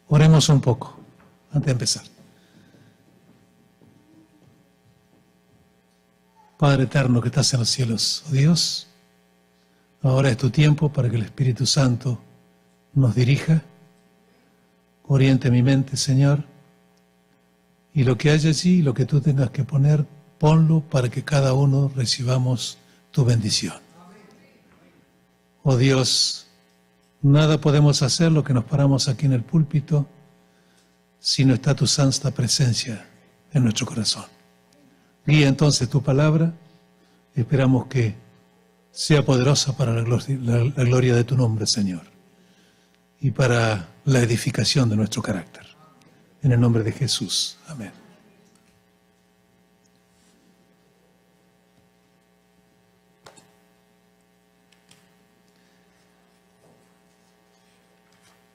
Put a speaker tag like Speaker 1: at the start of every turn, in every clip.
Speaker 1: Oremos un poco antes de empezar. Padre eterno que estás en los cielos, oh Dios, ahora es tu tiempo para que el Espíritu Santo nos dirija, oriente mi mente, Señor, y lo que haya allí, lo que tú tengas que poner, ponlo para que cada uno recibamos tu bendición. Oh Dios, nada podemos hacer lo que nos paramos aquí en el púlpito si no está tu santa presencia en nuestro corazón. Guía entonces tu palabra, esperamos que sea poderosa para la gloria de tu nombre, Señor, y para la edificación de nuestro carácter. En el nombre de Jesús. Amén.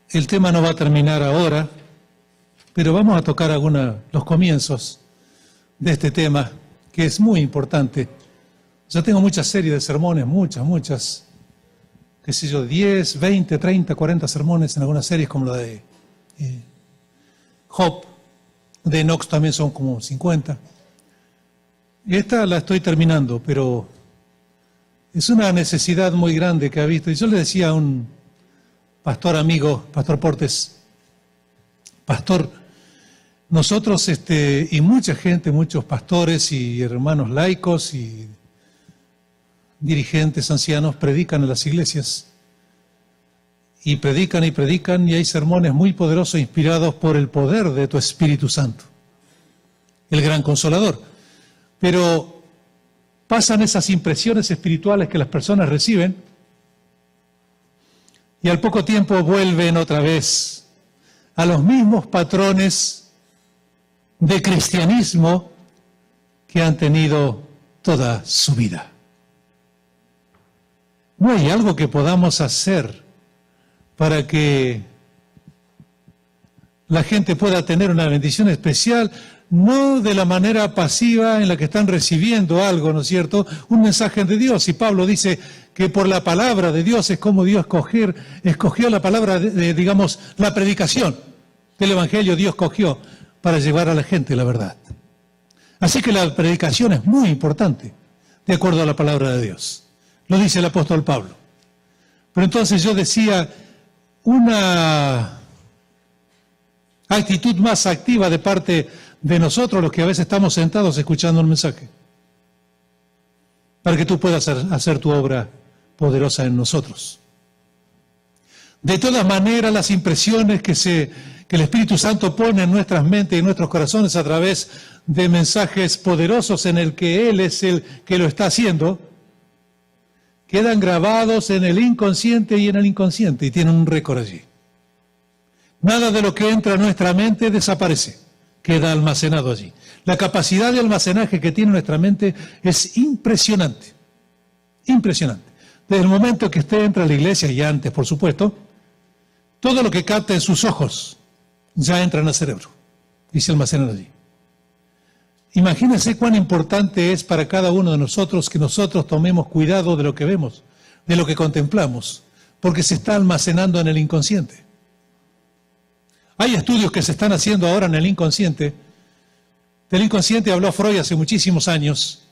Speaker 1: El tema no va a terminar ahora, pero vamos a tocar los comienzos de este tema, que es muy importante. Ya tengo muchas series de sermones, muchas, qué sé yo, 10, 20, 30, 40 sermones en algunas series, como la de Job, de Enoch también son como 50. Y esta la estoy terminando, pero es una necesidad muy grande que ha visto. Y yo le decía a un pastor amigo, Pastor Portes, pastor, nosotros y mucha gente, muchos pastores y hermanos laicos y dirigentes ancianos predican en las iglesias y predican y hay sermones muy poderosos inspirados por el poder de tu Espíritu Santo, el gran consolador. Pero pasan esas impresiones espirituales que las personas reciben y al poco tiempo vuelven otra vez a los mismos patrones de cristianismo que han tenido toda su vida. ¿No hay algo que podamos hacer para que la gente pueda tener una bendición especial, no de la manera pasiva en la que están recibiendo algo, ¿no es cierto? Un mensaje de Dios. Y Pablo dice que por la palabra de Dios es como Dios escogió la palabra, digamos, la predicación del Evangelio, Dios escogió para llevar a la gente la verdad. Así que la predicación es muy importante, de acuerdo a la palabra de Dios. Lo dice el apóstol Pablo. Pero entonces yo decía, una actitud más activa de parte de nosotros, los que a veces estamos sentados escuchando un mensaje, para que tú puedas hacer tu obra poderosa en nosotros. De todas maneras, las impresiones que el Espíritu Santo pone en nuestras mentes y en nuestros corazones a través de mensajes poderosos en el que Él es el que lo está haciendo, quedan grabados en el inconsciente y en el inconsciente y tienen un récord allí. Nada de lo que entra a nuestra mente desaparece, queda almacenado allí. La capacidad de almacenaje que tiene nuestra mente es impresionante, impresionante. Desde el momento que usted entra a la iglesia, y antes por supuesto, todo lo que capta en sus ojos ya entra en el cerebro y se almacena allí. Imagínense cuán importante es para cada uno de nosotros que nosotros tomemos cuidado de lo que vemos, de lo que contemplamos, porque se está almacenando en el inconsciente. Hay estudios que se están haciendo ahora en el inconsciente. Del inconsciente habló Freud hace muchísimos años,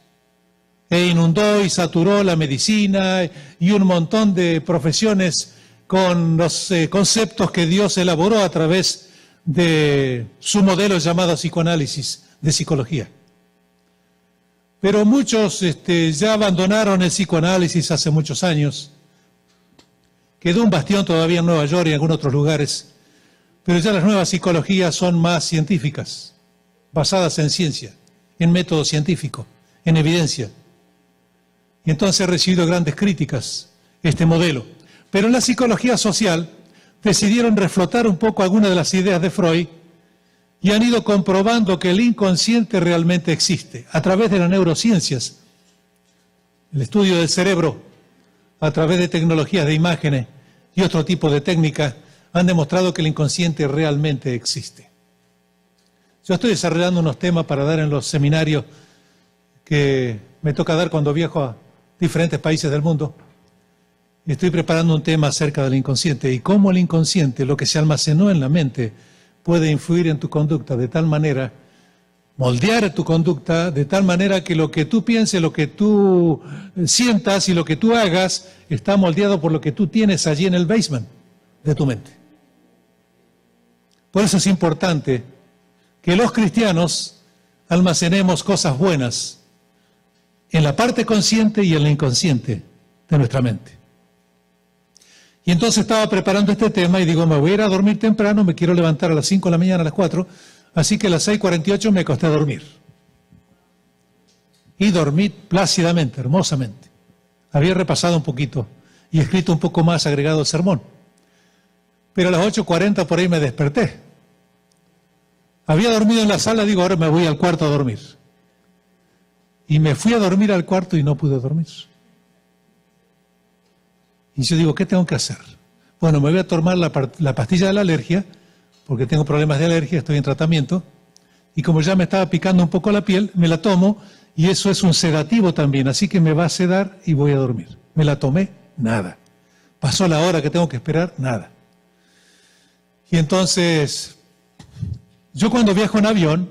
Speaker 1: e inundó y saturó la medicina y un montón de profesiones con los conceptos que Dios elaboró a través de su modelo llamado psicoanálisis, de psicología. Pero muchos ya abandonaron el psicoanálisis hace muchos años. Quedó un bastión todavía en Nueva York y en algunos otros lugares, pero ya las nuevas psicologías son más científicas, basadas en ciencia, en método científico, en evidencia. Y entonces ha recibido grandes críticas este modelo. Pero en la psicología social decidieron reflotar un poco algunas de las ideas de Freud y han ido comprobando que el inconsciente realmente existe a través de las neurociencias, el estudio del cerebro, a través de tecnologías de imágenes y otro tipo de técnicas, han demostrado que el inconsciente realmente existe. Yo estoy desarrollando unos temas para dar en los seminarios que me toca dar cuando viajo a diferentes países del mundo. Estoy preparando un tema acerca del inconsciente y cómo el inconsciente, lo que se almacenó en la mente, puede influir en tu conducta de tal manera, moldear tu conducta de tal manera que lo que tú pienses, lo que tú sientas y lo que tú hagas está moldeado por lo que tú tienes allí en el basement de tu mente. Por eso es importante que los cristianos almacenemos cosas buenas en la parte consciente y en la inconsciente de nuestra mente. Y entonces estaba preparando este tema y digo, me voy a ir a dormir temprano, me quiero levantar a las 5 de la mañana, a las 4, así que a las 6:48 me acosté a dormir. Y dormí plácidamente, hermosamente. Había repasado un poquito y escrito un poco más agregado al sermón. Pero a las 8:40 por ahí me desperté. Había dormido en la sala, digo, ahora me voy al cuarto a dormir. Y me fui a dormir al cuarto y no pude dormir. Y yo digo, ¿qué tengo que hacer? Bueno, me voy a tomar la pastilla de la alergia, porque tengo problemas de alergia, estoy en tratamiento, y como ya me estaba picando un poco la piel, me la tomo, y eso es un sedativo también, así que me va a sedar y voy a dormir. Me la tomé, nada. Pasó la hora que tengo que esperar, nada. Y entonces, yo cuando viajo en avión,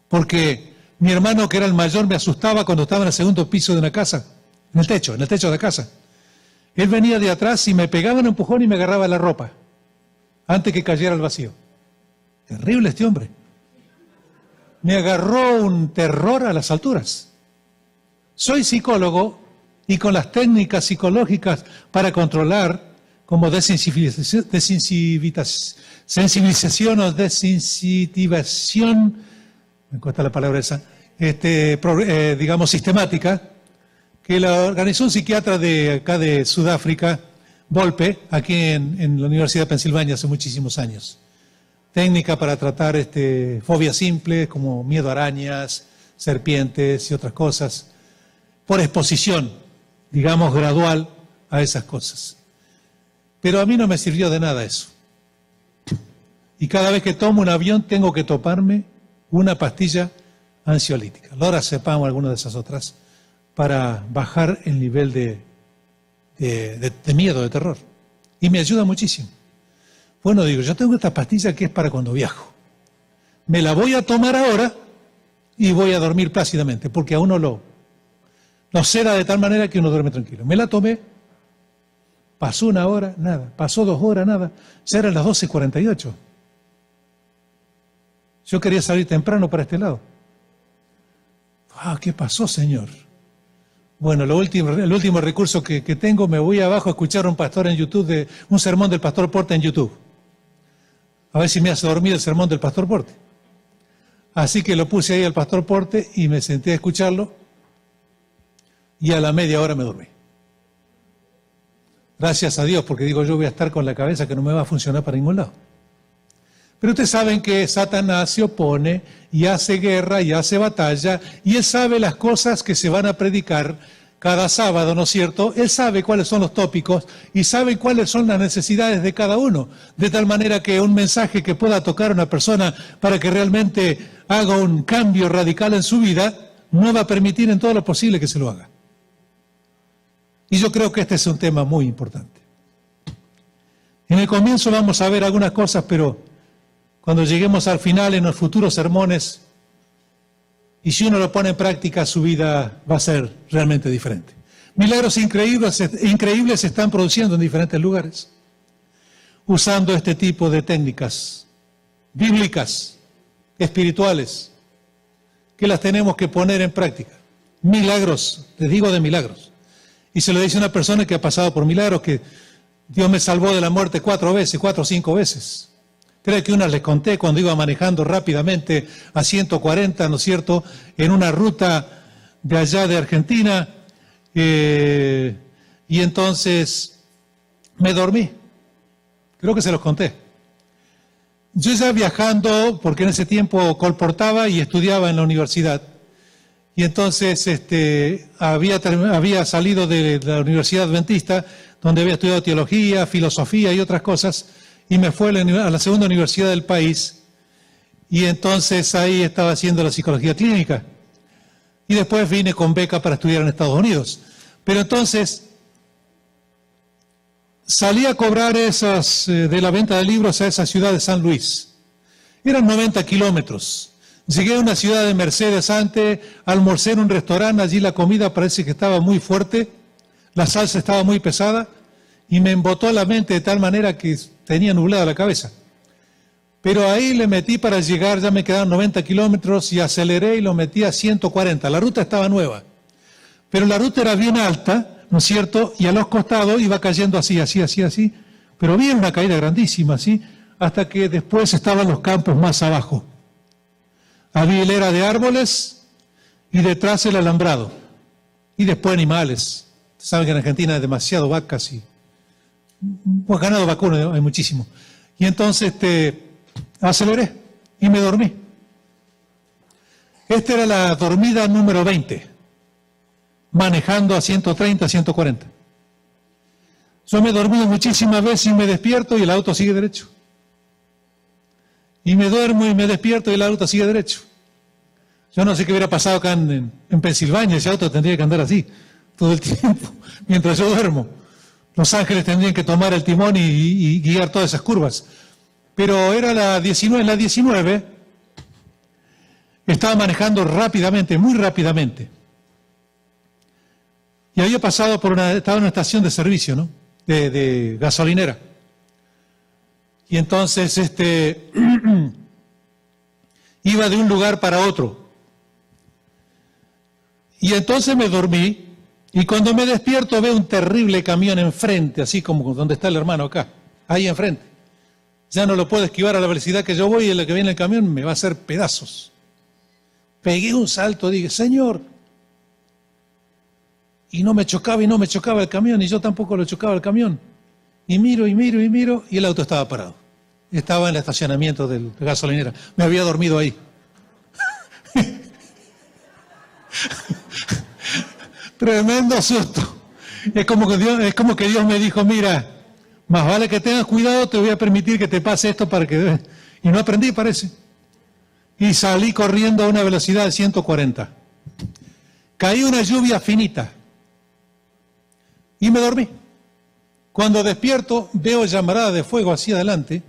Speaker 1: porque mi hermano que era el mayor me asustaba cuando estaba en el segundo piso de una casa, en el techo de la casa. Él venía de atrás y me pegaba un empujón y me agarraba la ropa, antes que cayera al vacío. Terrible este hombre. Me agarró un terror a las alturas. Soy psicólogo y con las técnicas psicológicas para controlar, como sensibilización o desensitivación, me cuesta la palabra esa, digamos sistemática, que la organizó un psiquiatra de acá de Sudáfrica, Volpe, aquí en la Universidad de Pensilvania hace muchísimos años. Técnica para tratar fobias simples como miedo a arañas, serpientes y otras cosas, por exposición, digamos, gradual a esas cosas. Pero a mí no me sirvió de nada eso. Y cada vez que tomo un avión tengo que tomarme una pastilla ansiolítica, lorazepam o alguna de esas otras, para bajar el nivel de miedo, de terror. Y me ayuda muchísimo. Bueno, digo, yo tengo esta pastilla que es para cuando viajo. Me la voy a tomar ahora y voy a dormir plácidamente, porque a uno lo seda de tal manera que uno duerme tranquilo. Me la tomé, pasó una hora, nada. Pasó 2 horas, nada. Ya eran las 12:48. Yo quería salir temprano para este lado. ¿Qué pasó, Señor? Bueno, el último recurso que tengo, me voy abajo a escuchar a un pastor en YouTube, un sermón del pastor Porte en YouTube. A ver si me hace dormir el sermón del pastor Porte. Así que lo puse ahí al pastor Porte y me senté a escucharlo y a la media hora me dormí. Gracias a Dios, porque digo, yo voy a estar con la cabeza que no me va a funcionar para ningún lado. Pero ustedes saben que Satanás se opone y hace guerra y hace batalla y él sabe las cosas que se van a predicar cada sábado, ¿no es cierto? Él sabe cuáles son los tópicos y sabe cuáles son las necesidades de cada uno, de tal manera que un mensaje que pueda tocar a una persona para que realmente haga un cambio radical en su vida, no va a permitir en todo lo posible que se lo haga. Y yo creo que este es un tema muy importante. En el comienzo vamos a ver algunas cosas, pero cuando lleguemos al final en los futuros sermones, y si uno lo pone en práctica, su vida va a ser realmente diferente. Milagros increíbles se están produciendo en diferentes lugares, usando este tipo de técnicas bíblicas, espirituales, que las tenemos que poner en práctica. Milagros, les digo de milagros. Y se lo dice a una persona que ha pasado por milagros, que Dios me salvó de la muerte 4 o 5 veces. Creo que unas les conté cuando iba manejando rápidamente a 140, ¿no es cierto?, en una ruta de allá de Argentina, y entonces me dormí. Creo que se los conté. Yo ya viajando, porque en ese tiempo colportaba y estudiaba en la universidad, y entonces había salido de la Universidad Adventista, donde había estudiado teología, filosofía y otras cosas, y me fue a la segunda universidad del país, y entonces ahí estaba haciendo la psicología clínica. Y después vine con beca para estudiar en Estados Unidos. Pero entonces, salí a cobrar esas de la venta de libros a esa ciudad de San Luis. Eran 90 kilómetros. Llegué a una ciudad de Mercedes antes, almorcé en un restaurante, allí la comida parece que estaba muy fuerte, la salsa estaba muy pesada y me embotó la mente de tal manera que tenía nublada la cabeza. Pero ahí le metí para llegar, ya me quedaban 90 kilómetros y aceleré y lo metí a 140. La ruta estaba nueva, pero la ruta era bien alta, ¿no es cierto? Y a los costados iba cayendo así, pero bien una caída grandísima, así, hasta que después estaban los campos más abajo. Había hilera de árboles y detrás el alambrado. Y después animales. Saben que en Argentina hay demasiado vacas y pues ganado vacuno hay muchísimo. Y entonces aceleré y me dormí. Esta era la dormida número 20, manejando a 130, 140. Yo me he dormido muchísimas veces y me despierto y el auto sigue derecho. Y me duermo y me despierto y el auto sigue derecho. Yo no sé qué hubiera pasado acá en Pensilvania, ese auto tendría que andar así todo el tiempo, mientras yo duermo. Los ángeles tendrían que tomar el timón y guiar todas esas curvas. Pero era la 19, estaba manejando rápidamente, muy rápidamente. Y había pasado estaba en una estación de servicio, ¿no? De gasolinera. Y entonces iba de un lugar para otro. Y entonces me dormí y cuando me despierto veo un terrible camión enfrente, así como donde está el hermano acá, ahí enfrente. Ya no lo puedo esquivar a la velocidad que yo voy y el que viene el camión me va a hacer pedazos. Pegué un salto, dije, Señor. Y no me chocaba el camión y yo tampoco lo chocaba el camión. Y miro y el auto estaba parado. Estaba en el estacionamiento de la gasolinera. Me había dormido ahí. Tremendo susto. Es como que Dios me dijo, mira, más vale que tengas cuidado, te voy a permitir que te pase esto para que... Y no aprendí, parece. Y salí corriendo a una velocidad de 140. Caí una lluvia finita. Y me dormí. Cuando despierto, veo llamarada de fuego hacia adelante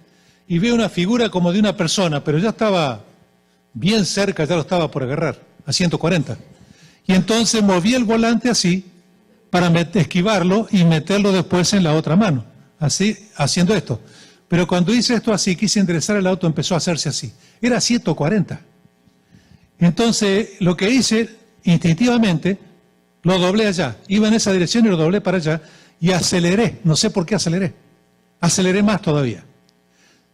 Speaker 1: y veo una figura como de una persona, pero ya estaba bien cerca, ya lo estaba por agarrar, a 140. Y entonces moví el volante así para esquivarlo y meterlo después en la otra mano, así, haciendo esto. Pero cuando hice esto así, quise enderezar el auto, empezó a hacerse así. Era 140. Entonces, lo que hice instintivamente, lo doblé allá. Iba en esa dirección y lo doblé para allá y aceleré. No sé por qué aceleré. Aceleré más todavía.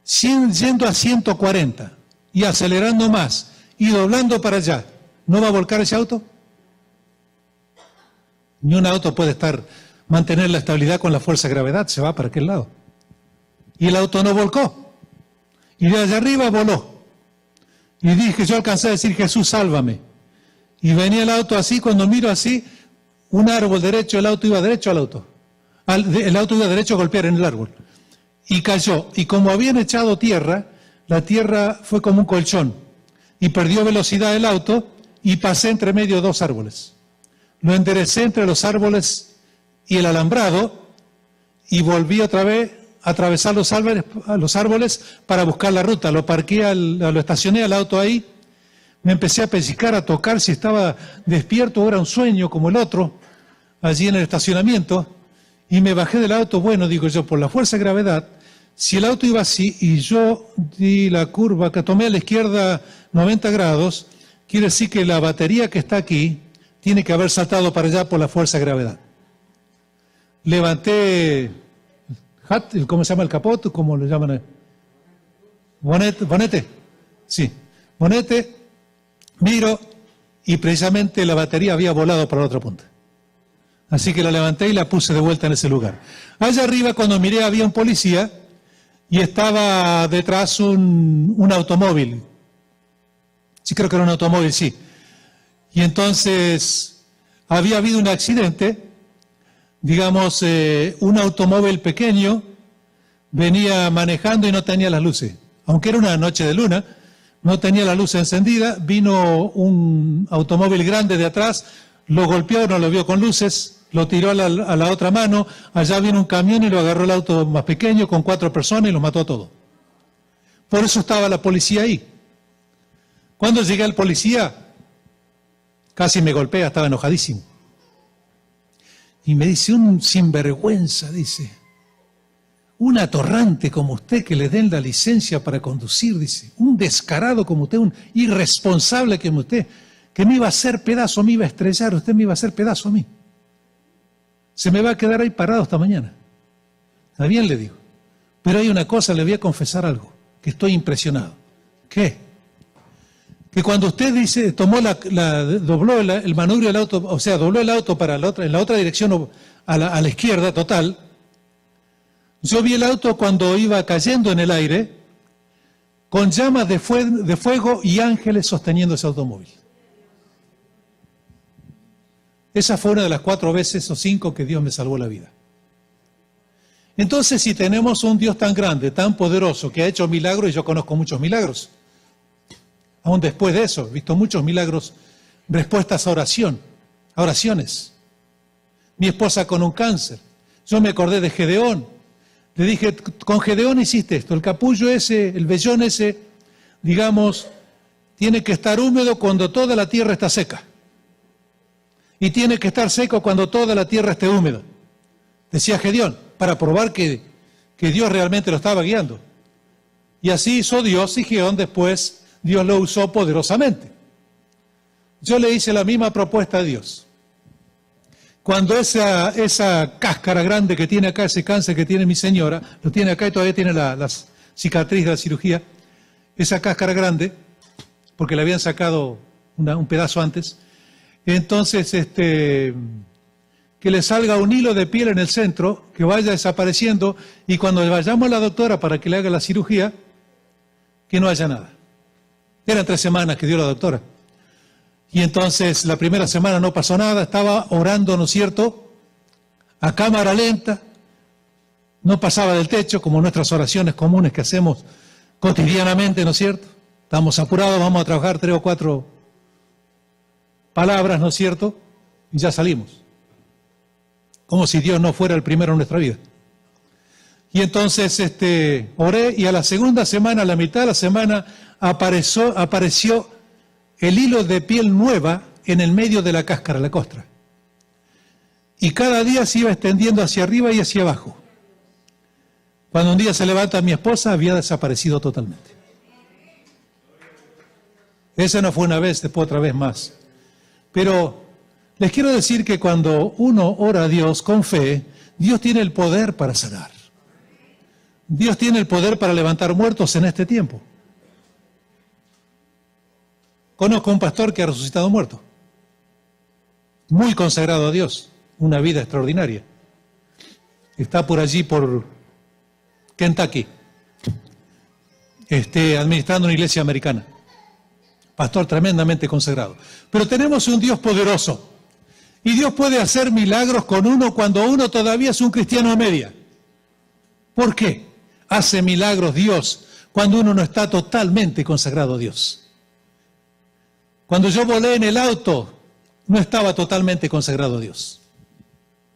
Speaker 1: Yendo a 140 y acelerando más y doblando para allá, ¿no va a volcar ese auto? Ni un auto puede mantener la estabilidad con la fuerza de gravedad, se va para aquel lado. Y el auto no volcó. Y de allá arriba voló. Y dije, yo alcancé a decir, Jesús, sálvame. Y venía el auto así, cuando miro así, un árbol derecho, el auto iba derecho al auto. El auto iba derecho a golpear en el árbol. Y cayó. Y como habían echado tierra, la tierra fue como un colchón. Y perdió velocidad el auto y pasé entre medio de dos árboles. Lo enderecé entre los árboles y el alambrado y volví otra vez a atravesar los árboles para buscar la ruta. Lo parqué, lo estacioné al auto ahí. Me empecé a pellizcar, a tocar si estaba despierto o era un sueño como el otro, allí en el estacionamiento. Y me bajé del auto, bueno, digo yo, por la fuerza de gravedad, si el auto iba así y yo di la curva, que tomé a la izquierda 90 grados, quiere decir que la batería que está aquí tiene que haber saltado para allá por la fuerza de gravedad. Levanté, ¿cómo se llama el capot? ¿Cómo lo llaman? Bonete. Sí, bonete, miro y precisamente la batería había volado para la otra punta. Así que la levanté y la puse de vuelta en ese lugar. Allá arriba, cuando miré, había un policía y estaba detrás un automóvil. Sí, creo que era un automóvil, sí. Y entonces había habido un accidente, digamos, un automóvil pequeño venía manejando y no tenía las luces. Aunque era una noche de luna, no tenía la luz encendida, vino un automóvil grande de atrás, lo golpeó, no lo vio con luces, lo tiró a la otra mano, allá vino un camión y lo agarró el auto más pequeño con 4 personas y los mató a todos. Por eso estaba la policía ahí. Cuando llegué al policía, casi me golpea, estaba enojadísimo. Y me dice, un sinvergüenza, dice, un atorrante como usted que le den la licencia para conducir, dice, un descarado como usted, un irresponsable como usted, que me iba a hacer pedazo, me iba a estrellar, usted me iba a hacer pedazo a mí. Se me va a quedar ahí parado hasta mañana. Está bien, le digo. Pero hay una cosa, le voy a confesar algo, que estoy impresionado. ¿Qué? Que cuando usted dice, dobló el manubrio del auto, o sea, dobló el auto para en la otra dirección, a la izquierda, total. Yo vi el auto cuando iba cayendo en el aire, con llamas de fuego y ángeles sosteniendo ese automóvil. Esa fue una de las 4 veces o 5 que Dios me salvó la vida. Entonces, si tenemos un Dios tan grande, tan poderoso, que ha hecho milagros, y yo conozco muchos milagros, aún después de eso, he visto muchos milagros, respuestas a oraciones. Mi esposa con un cáncer. Yo me acordé de Gedeón. Le dije, con Gedeón hiciste esto, el capullo ese, el vellón ese, digamos, tiene que estar húmedo cuando toda la tierra está seca. Y tiene que estar seco cuando toda la tierra esté húmeda. Decía Gedeón, para probar que Dios realmente lo estaba guiando. Y así hizo Dios, y Gedeón después, Dios lo usó poderosamente. Yo le hice la misma propuesta a Dios. Cuando esa cáscara grande que tiene acá, ese cáncer que tiene mi señora, lo tiene acá y todavía tiene la cicatriz de la cirugía, esa cáscara grande, porque le habían sacado un pedazo antes, entonces que le salga un hilo de piel en el centro, que vaya desapareciendo, y cuando vayamos a la doctora para que le haga la cirugía, que no haya nada. Eran 3 semanas que dio la doctora. Y entonces la primera semana no pasó nada, estaba orando, ¿no es cierto?, a cámara lenta, no pasaba del techo, como nuestras oraciones comunes que hacemos cotidianamente, ¿no es cierto? Estamos apurados, vamos a trabajar 3 o 4 palabras, ¿no es cierto?, y ya salimos. Como si Dios no fuera el primero en nuestra vida. Y entonces oré, y a la segunda semana, a la mitad de la semana, apareció el hilo de piel nueva en el medio de la cáscara, la costra. Y cada día se iba extendiendo hacia arriba y hacia abajo. Cuando un día se levanta mi esposa, había desaparecido totalmente. Esa no fue una vez, después otra vez más. Pero les quiero decir que cuando uno ora a Dios con fe, Dios tiene el poder para sanar. Dios tiene el poder para levantar muertos en este tiempo. Conozco a un pastor que ha resucitado muerto, muy consagrado a Dios, una vida extraordinaria. Está por allí, por Kentucky, administrando una iglesia americana. Pastor tremendamente consagrado. Pero tenemos un Dios poderoso, y Dios puede hacer milagros con uno cuando uno todavía es un cristiano a media. ¿Por qué? Hace milagros Dios cuando uno no está totalmente consagrado a Dios. Cuando yo volé en el auto, no estaba totalmente consagrado a Dios.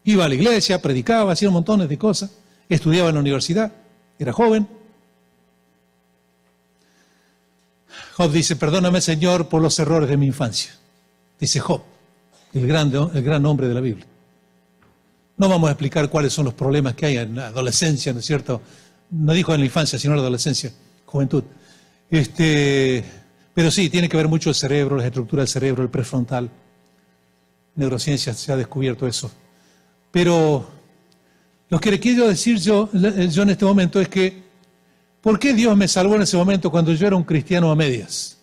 Speaker 1: Iba a la iglesia, predicaba, hacía montones de cosas, estudiaba en la universidad, era joven. Job dice, perdóname, Señor, por los errores de mi infancia. Dice Job, el gran hombre de la Biblia. No vamos a explicar cuáles son los problemas que hay en la adolescencia, ¿no es cierto? No dijo en la infancia, sino en la adolescencia, juventud. Pero sí, tiene que ver mucho el cerebro, la estructura del cerebro, el prefrontal. Neurociencia se ha descubierto eso. Pero lo que le quiero decir yo en este momento es que, ¿por qué Dios me salvó en ese momento cuando yo era un cristiano a medias?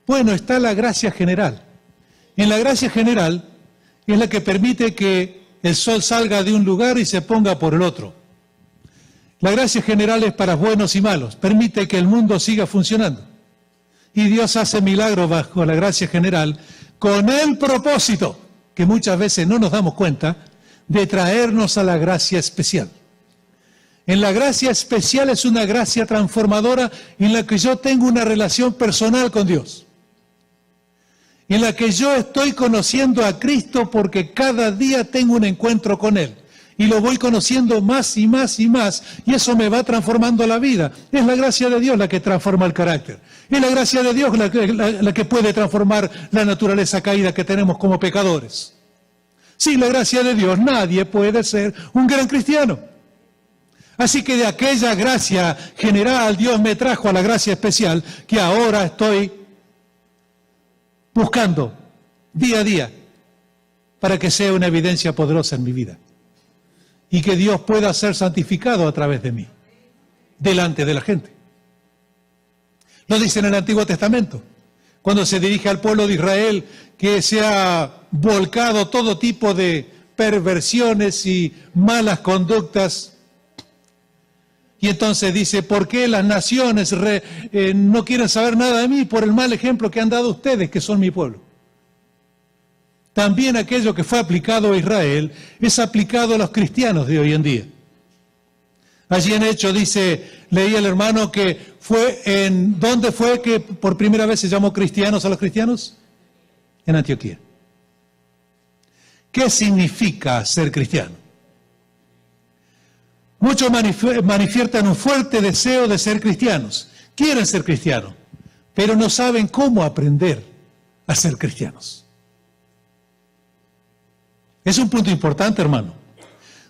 Speaker 1: Bueno, está la gracia general. En la gracia general es la que permite que el sol salga de un lugar y se ponga por el otro. La gracia general es para buenos y malos, permite que el mundo siga funcionando. Y Dios hace milagros bajo la gracia general con el propósito, que muchas veces no nos damos cuenta, de traernos a la gracia especial. En la gracia especial es una gracia transformadora en la que yo tengo una relación personal con Dios. en la que yo estoy conociendo a Cristo porque cada día tengo un encuentro con Él. Y lo voy conociendo más y más y más, y eso me va transformando la vida. Es la gracia de Dios la que transforma el carácter. Es la gracia de Dios la que puede transformar la naturaleza caída que tenemos como pecadores. Sin la gracia de Dios nadie puede ser un gran cristiano. Así que de aquella gracia general Dios me trajo a la gracia especial que ahora estoy buscando día a día para que sea una evidencia poderosa en mi vida. Y que Dios pueda ser santificado a través de mí, delante de la gente. Lo dice en el Antiguo Testamento, cuando se dirige al pueblo de Israel que se ha volcado todo tipo de perversiones y malas conductas. Y entonces dice, ¿por qué las naciones no quieren saber nada de mí? Por el mal ejemplo que han dado ustedes, que son mi pueblo. También aquello que fue aplicado a Israel es aplicado a los cristianos de hoy en día. Allí en Hechos dice, leí el hermano que ¿dónde fue que por primera vez se llamó cristianos a los cristianos? En Antioquía. ¿Qué significa ser cristiano? Muchos manifiestan un fuerte deseo de ser cristianos. Quieren ser cristianos, pero no saben cómo aprender a ser cristianos. Es un punto importante, hermano.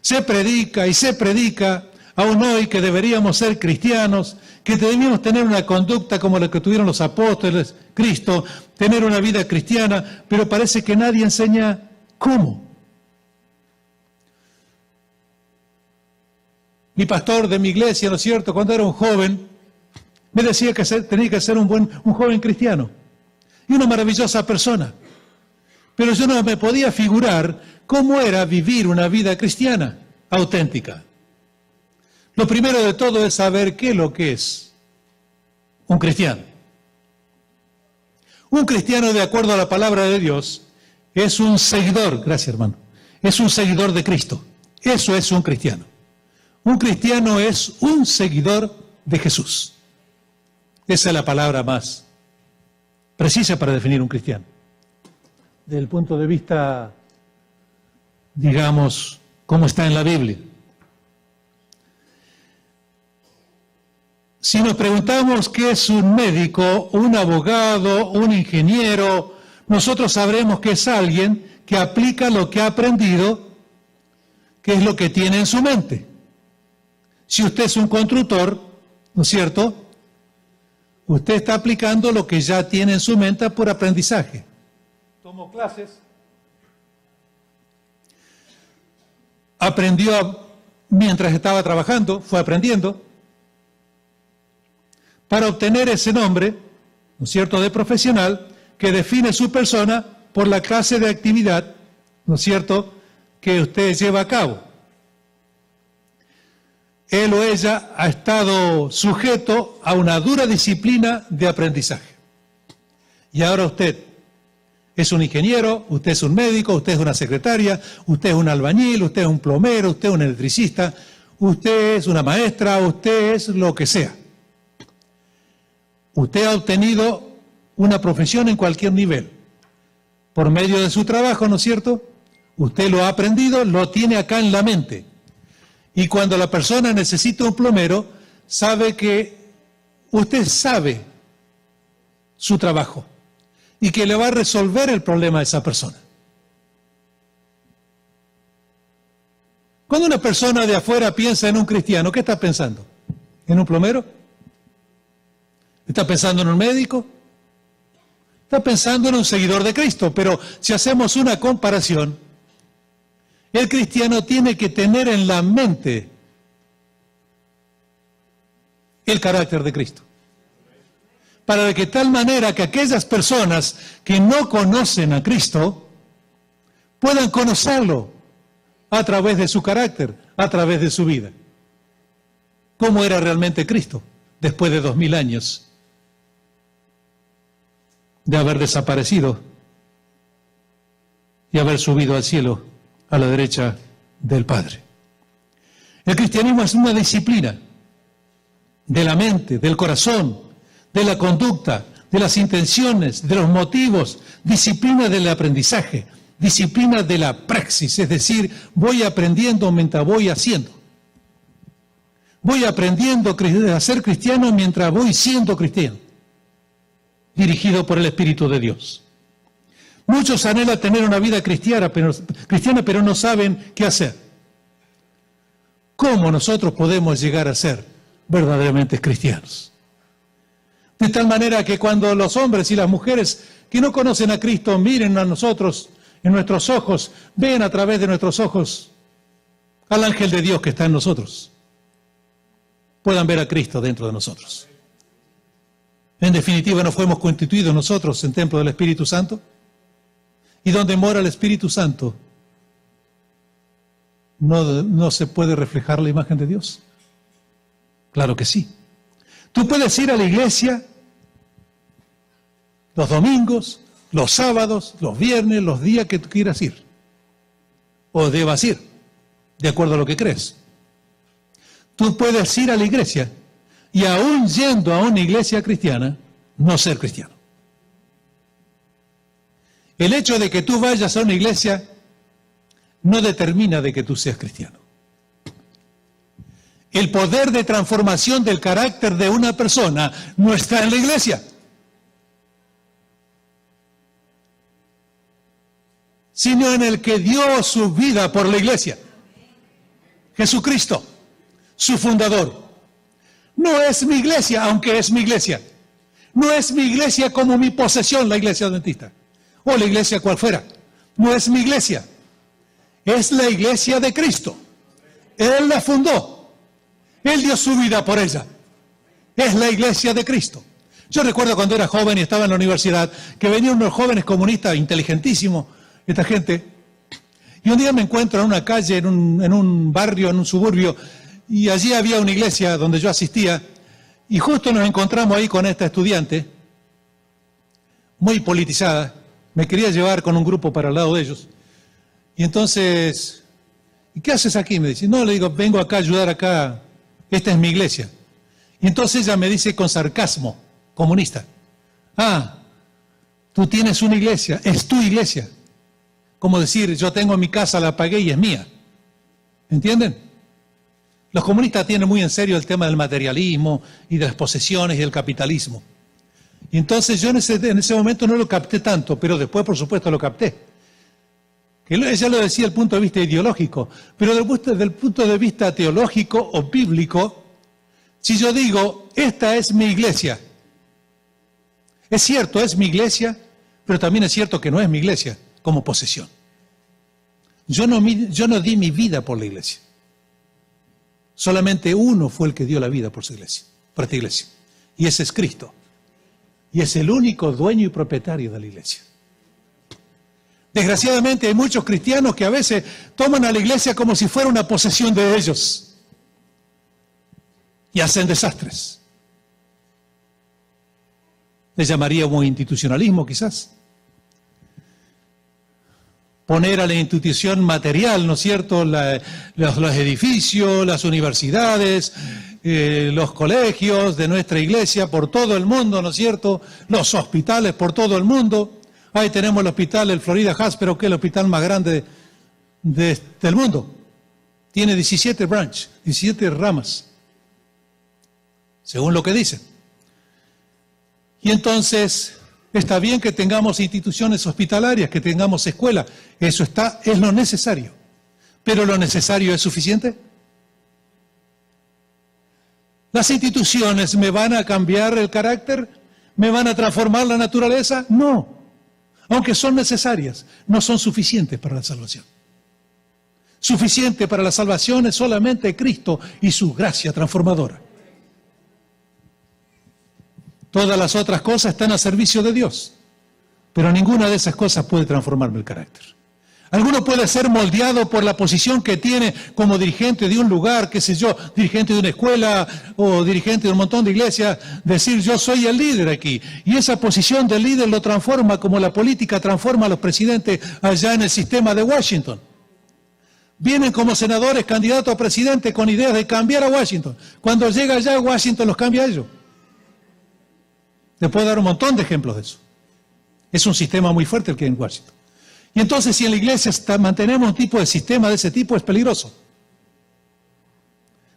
Speaker 1: Se predica y se predica, aún hoy, que deberíamos ser cristianos, que debíamos tener una conducta como la que tuvieron los apóstoles, Cristo, tener una vida cristiana, pero parece que nadie enseña cómo. Mi pastor de mi iglesia, ¿no es cierto?, cuando era un joven, me decía que tenía que ser un joven cristiano y una maravillosa persona. Pero yo no me podía figurar cómo era vivir una vida cristiana auténtica. Lo primero de todo es saber qué es lo que es un cristiano. Un cristiano, de acuerdo a la palabra de Dios, es un seguidor, gracias hermano, es un seguidor de Cristo. Eso es un cristiano. Un cristiano es un seguidor de Jesús. Esa es la palabra más precisa para definir un cristiano. Desde el punto de vista, digamos, cómo está en la Biblia. Si nos preguntamos qué es un médico, un abogado, un ingeniero, nosotros sabremos que es alguien que aplica lo que ha aprendido, que es lo que tiene en su mente. Si usted es un constructor, ¿no es cierto?, usted está aplicando lo que ya tiene en su mente por aprendizaje. Tomó clases, aprendió mientras estaba trabajando, fue aprendiendo, para obtener ese nombre, ¿no es cierto?, de profesional, que define su persona por la clase de actividad, ¿no es cierto?, que usted lleva a cabo. Él o ella ha estado sujeto a una dura disciplina de aprendizaje. Y ahora usted es un ingeniero, usted es un médico, usted es una secretaria, usted es un albañil, usted es un plomero, usted es un electricista, usted es una maestra, usted es lo que sea. Usted ha obtenido una profesión en cualquier nivel, por medio de su trabajo, ¿no es cierto? Usted lo ha aprendido, lo tiene acá en la mente. Y cuando la persona necesita un plomero, sabe que usted sabe su trabajo y que le va a resolver el problema a esa persona. Cuando una persona de afuera piensa en un cristiano, ¿qué está pensando? ¿En un plomero? ¿Está pensando en un médico? Está pensando en un seguidor de Cristo. Pero si hacemos una comparación, el cristiano tiene que tener en la mente el carácter de Cristo. Para que de tal manera que aquellas personas que no conocen a Cristo puedan conocerlo a través de su carácter, a través de su vida. ¿Cómo era realmente Cristo después de 2000 años de haber desaparecido y haber subido al cielo a la derecha del Padre? El cristianismo es una disciplina de la mente, del corazón, de la conducta, de las intenciones, de los motivos, disciplina del aprendizaje, disciplina de la praxis, es decir, voy aprendiendo mientras voy haciendo. Voy aprendiendo a ser cristiano mientras voy siendo cristiano, dirigido por el Espíritu de Dios. Muchos anhelan tener una vida cristiana, pero no saben qué hacer. ¿Cómo nosotros podemos llegar a ser verdaderamente cristianos? De tal manera que cuando los hombres y las mujeres que no conocen a Cristo miren a nosotros en nuestros ojos, ven a través de nuestros ojos al ángel de Dios que está en nosotros, puedan ver a Cristo dentro de nosotros. En definitiva, ¿no fuimos constituidos nosotros en templo del Espíritu Santo? Y donde mora el Espíritu Santo, ¿no se puede reflejar la imagen de Dios? Claro que sí. Tú puedes ir a la iglesia los domingos, los sábados, los viernes, los días que tú quieras ir. O debas ir, de acuerdo a lo que crees. Tú puedes ir a la iglesia y aún yendo a una iglesia cristiana, no ser cristiano. El hecho de que tú vayas a una iglesia no determina de que tú seas cristiano. El poder de transformación del carácter de una persona no está en la iglesia, sino en el que dio su vida por la iglesia. Jesucristo, su fundador. No es mi iglesia, aunque es mi iglesia. No es mi iglesia como mi posesión, la iglesia adventista, o la iglesia cual fuera. No es mi iglesia. Es la iglesia de Cristo. Él la fundó. Él dio su vida por ella. Es la iglesia de Cristo. Yo recuerdo cuando era joven y estaba en la universidad, que venían unos jóvenes comunistas inteligentísimos, esta gente, y un día me encuentro en una calle, en un barrio, en un suburbio, y allí había una iglesia donde yo asistía, y justo nos encontramos ahí con esta estudiante, muy politizada, me quería llevar con un grupo para el lado de ellos, y entonces, ¿y qué haces aquí? Me dice, no, le digo, vengo acá a ayudar acá, esta es mi iglesia. Y entonces ella me dice con sarcasmo, comunista, ah, tú tienes una iglesia, es tu iglesia. Como decir, yo tengo mi casa, la pagué y es mía. ¿Entienden? Los comunistas tienen muy en serio el tema del materialismo y de las posesiones y del capitalismo. Y entonces yo en ese momento no lo capté tanto, pero después por supuesto lo capté. Ella lo decía desde el punto de vista ideológico, pero desde el punto de vista teológico o bíblico, si yo digo, esta es mi iglesia, es cierto, es mi iglesia, pero también es cierto que no es mi iglesia como posesión. Yo no di mi vida por la iglesia. Solamente uno fue el que dio la vida por su iglesia, por esta iglesia. Y ese es Cristo. Y es el único dueño y propietario de la iglesia. Desgraciadamente hay muchos cristianos que a veces toman a la iglesia como si fuera una posesión de ellos. Y hacen desastres. Les llamaríamos institucionalismo quizás. Poner a la institución material, ¿no es cierto?, los edificios, las universidades, los colegios de nuestra iglesia por todo el mundo, ¿no es cierto?, los hospitales por todo el mundo. Ahí tenemos el hospital, el Florida Hospital, que es el hospital más grande del mundo. Tiene 17 branches, 17 ramas, según lo que dicen. Y entonces, está bien que tengamos instituciones hospitalarias, que tengamos escuelas, es lo necesario. ¿Pero lo necesario es suficiente? ¿Las instituciones me van a cambiar el carácter? ¿Me van a transformar la naturaleza? No. Aunque son necesarias, no son suficientes para la salvación. Suficiente para la salvación es solamente Cristo y su gracia transformadora. Todas las otras cosas están a servicio de Dios, pero ninguna de esas cosas puede transformarme el carácter. Alguno puede ser moldeado por la posición que tiene como dirigente de un lugar, qué sé yo, dirigente de una escuela o dirigente de un montón de iglesias, decir yo soy el líder aquí. Y esa posición del líder lo transforma como la política transforma a los presidentes allá en el sistema de Washington. Vienen como senadores, candidatos a presidente con ideas de cambiar a Washington. Cuando llega allá, Washington los cambia a ellos. Te puedo dar un montón de ejemplos de eso. Es un sistema muy fuerte el que hay en Washington. Y entonces, si en la iglesia mantenemos un tipo de sistema de ese tipo, es peligroso.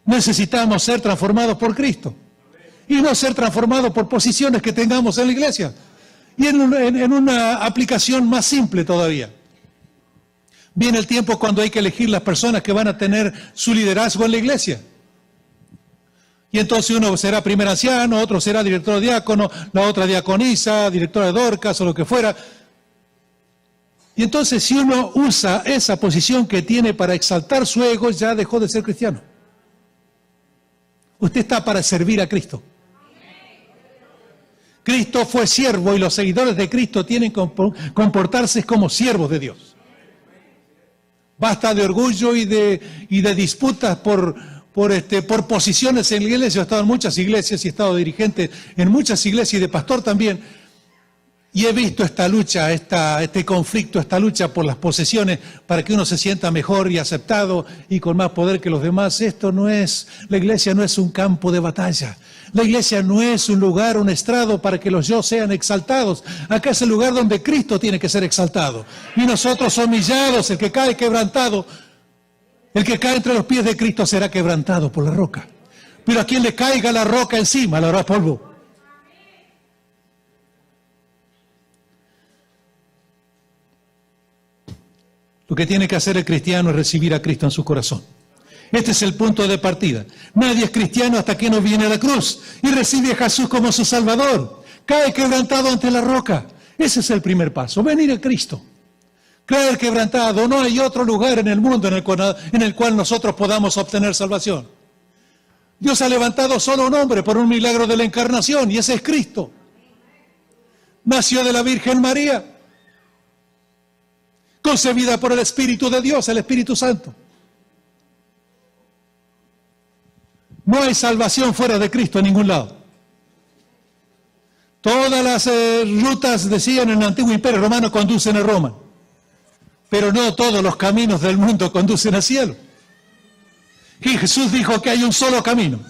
Speaker 1: Necesitamos ser transformados por Cristo. Y no ser transformados por posiciones que tengamos en la iglesia. Y en una aplicación más simple todavía. Viene el tiempo cuando hay que elegir las personas que van a tener su liderazgo en la iglesia. Y entonces uno será primer anciano, otro será director diácono, la otra diaconisa, directora de Dorcas o lo que fuera. Y entonces si uno usa esa posición que tiene para exaltar su ego, ya dejó de ser cristiano. Usted está para servir a Cristo. Cristo fue siervo y los seguidores de Cristo tienen que comportarse como siervos de Dios. Basta de orgullo y de disputas por posiciones en la iglesia. Yo he estado en muchas iglesias y he estado dirigente en muchas iglesias y de pastor también. Y he visto esta lucha, este conflicto, esta lucha por las posesiones para que uno se sienta mejor y aceptado y con más poder que los demás. La iglesia no es un campo de batalla. La iglesia no es un lugar, un estrado para que los yo sean exaltados. Acá es el lugar donde Cristo tiene que ser exaltado. Y nosotros humillados, el que cae quebrantado, el que cae entre los pies de Cristo será quebrantado por la roca. Pero a quien le caiga la roca encima, le hará polvo. Lo que tiene que hacer el cristiano es recibir a Cristo en su corazón. Este es el punto de partida. Nadie es cristiano hasta que no viene a la cruz y recibe a Jesús como su Salvador. Cae quebrantado ante la roca. Ese es el primer paso, venir a Cristo. Caer quebrantado. No hay otro lugar en el mundo en el cual nosotros podamos obtener salvación. Dios ha levantado solo un hombre por un milagro de la encarnación y ese es Cristo. Nació de la Virgen María, concebida por el Espíritu de Dios, el Espíritu Santo. No hay salvación fuera de Cristo en ningún lado. Todas las rutas, decían en el antiguo imperio romano, conducen a Roma. Pero no todos los caminos del mundo conducen al cielo. Y Jesús dijo que hay un solo camino.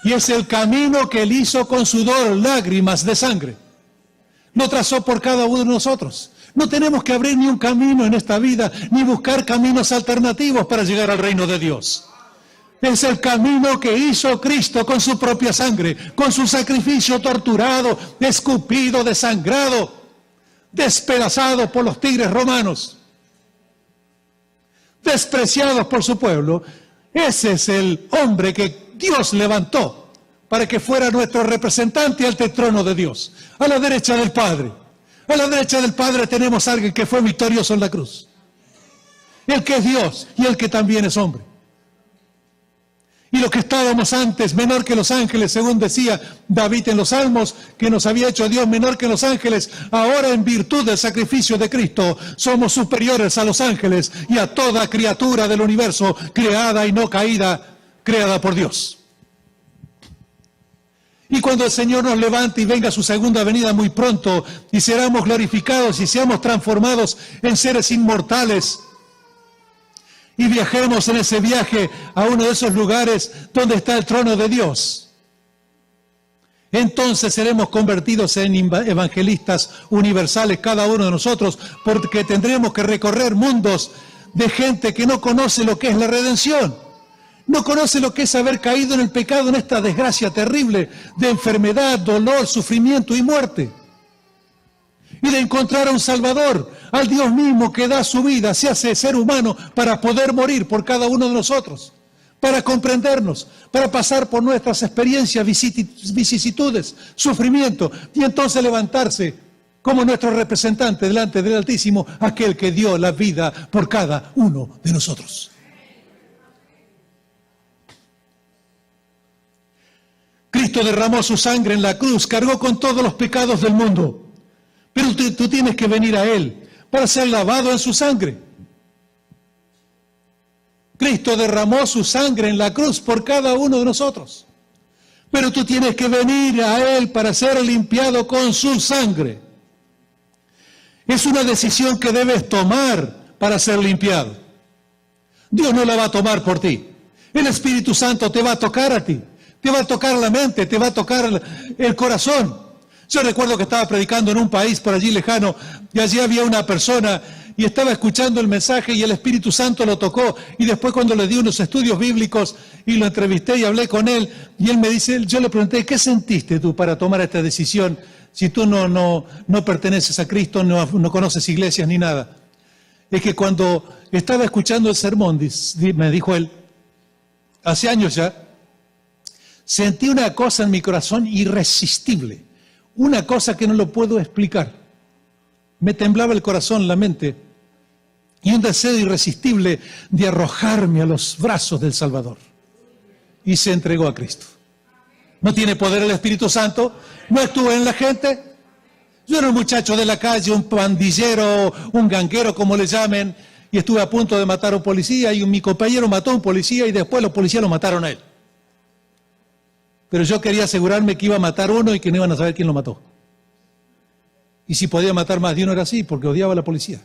Speaker 1: Y es el camino que Él hizo con sudor, lágrimas de sangre. Lo trazó por cada uno de nosotros. No tenemos que abrir ni un camino en esta vida, ni buscar caminos alternativos para llegar al reino de Dios. Es el camino que hizo Cristo con su propia sangre, con su sacrificio torturado, escupido, desangrado, despedazado por los tigres romanos, despreciados por su pueblo. Ese es el hombre que Dios levantó para que fuera nuestro representante ante el trono de Dios, a la derecha del Padre. A la derecha del Padre tenemos a alguien que fue victorioso en la cruz. El que es Dios y el que también es hombre. Y lo que estábamos antes, menor que los ángeles, según decía David en los Salmos, que nos había hecho Dios menor que los ángeles, ahora en virtud del sacrificio de Cristo, somos superiores a los ángeles y a toda criatura del universo, creada y no caída, creada por Dios. Y cuando el Señor nos levante y venga su segunda venida muy pronto, y seramos glorificados y seamos transformados en seres inmortales, y viajemos en ese viaje a uno de esos lugares donde está el trono de Dios, entonces seremos convertidos en evangelistas universales cada uno de nosotros, porque tendremos que recorrer mundos de gente que no conoce lo que es la redención. No conoce lo que es haber caído en el pecado, en esta desgracia terrible de enfermedad, dolor, sufrimiento y muerte. Y de encontrar a un Salvador, al Dios mismo que da su vida, se hace ser humano para poder morir por cada uno de nosotros, para comprendernos, para pasar por nuestras experiencias, vicisitudes, sufrimiento, y entonces levantarse como nuestro representante delante del Altísimo, aquel que dio la vida por cada uno de nosotros. Cristo derramó su sangre en la cruz, cargó con todos los pecados del mundo. Pero tú tienes que venir a Él para ser lavado en su sangre. Cristo derramó su sangre en la cruz por cada uno de nosotros. Pero tú tienes que venir a Él para ser limpiado con su sangre. Es una decisión que debes tomar para ser limpiado. Dios no la va a tomar por ti. El Espíritu Santo te va a tocar a ti. Te va a tocar la mente, te va a tocar el corazón. Yo recuerdo que estaba predicando en un país por allí lejano y allí había una persona y estaba escuchando el mensaje y el Espíritu Santo lo tocó. Y después cuando le di unos estudios bíblicos y lo entrevisté y hablé con él, y él me dice, yo le pregunté, ¿qué sentiste tú para tomar esta decisión si tú no perteneces a Cristo, no conoces iglesias ni nada? Es que cuando estaba escuchando el sermón, me dijo él, hace años ya, sentí una cosa en mi corazón irresistible, una cosa que no lo puedo explicar. Me temblaba el corazón, la mente, y un deseo irresistible de arrojarme a los brazos del Salvador. Y se entregó a Cristo. ¿No tiene poder el Espíritu Santo? ¿No actúa en la gente? Yo era un muchacho de la calle, un pandillero, un ganguero, como le llamen, y estuve a punto de matar a un policía, y mi compañero mató a un policía, y después los policías lo mataron a él. Pero yo quería asegurarme que iba a matar uno y que no iban a saber quién lo mató. Y si podía matar más de uno era así, porque odiaba a la policía.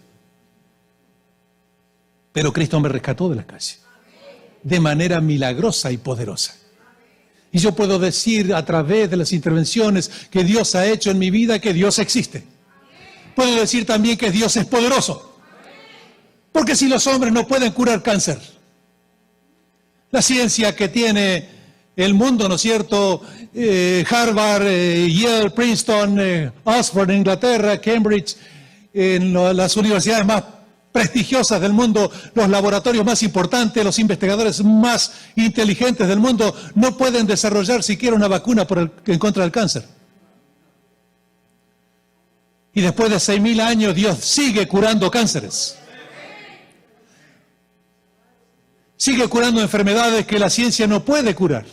Speaker 1: Pero Cristo me rescató de la calle, de manera milagrosa y poderosa. Y yo puedo decir a través de las intervenciones que Dios ha hecho en mi vida que Dios existe. Puedo decir también que Dios es poderoso. Porque si los hombres no pueden curar cáncer, la ciencia que tiene el mundo, ¿no es cierto? Harvard, Yale, Princeton, Oxford en Inglaterra, Cambridge, en las universidades más prestigiosas del mundo, los laboratorios más importantes, los investigadores más inteligentes del mundo, no pueden desarrollar siquiera una vacuna en contra del cáncer. Y después de 6.000 años, Dios sigue curando cánceres. Sigue curando enfermedades que la ciencia no puede curar.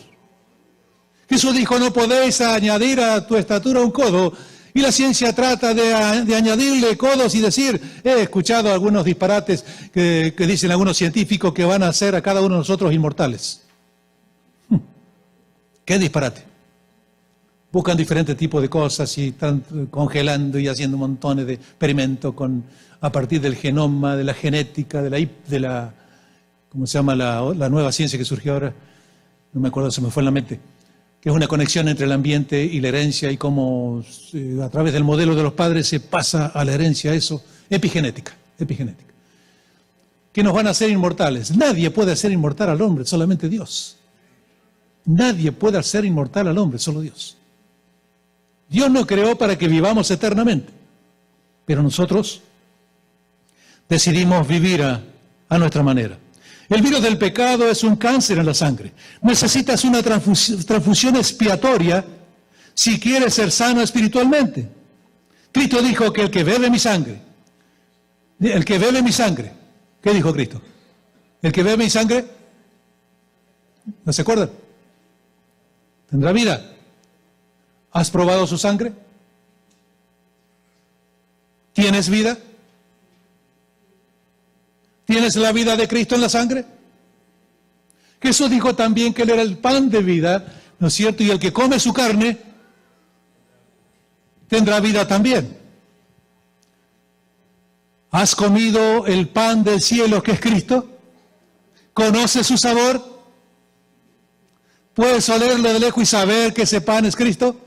Speaker 1: Jesús dijo, no podéis añadir a tu estatura un codo. Y la ciencia trata de añadirle codos y decir, he escuchado algunos disparates que dicen algunos científicos que van a hacer a cada uno de nosotros inmortales. ¿Qué disparate? Buscan diferentes tipos de cosas y están congelando y haciendo montones de experimentos a partir del genoma, de la genética, de la ¿cómo se llama la nueva ciencia que surgió ahora? No me acuerdo, se me fue en la mente. Que es una conexión entre el ambiente y la herencia y cómo a través del modelo de los padres se pasa a la herencia eso. Epigenética. Que nos van a hacer inmortales. Nadie puede hacer inmortal al hombre, solamente Dios. Nadie puede hacer inmortal al hombre, solo Dios. Dios nos creó para que vivamos eternamente, pero nosotros decidimos vivir a nuestra manera. El virus del pecado es un cáncer en la sangre. Necesitas una transfusión expiatoria si quieres ser sano espiritualmente. Cristo dijo que el que bebe mi sangre, ¿qué dijo Cristo? El que bebe mi sangre, ¿no se acuerdan? Tendrá vida. ¿Has probado su sangre? ¿Tienes vida? ¿Tienes la vida de Cristo en la sangre? Jesús dijo también que Él era el pan de vida, ¿no es cierto? Y el que come su carne tendrá vida también. ¿Has comido el pan del cielo que es Cristo? ¿Conoces su sabor? ¿Puedes olerlo de lejos y saber que ese pan es Cristo?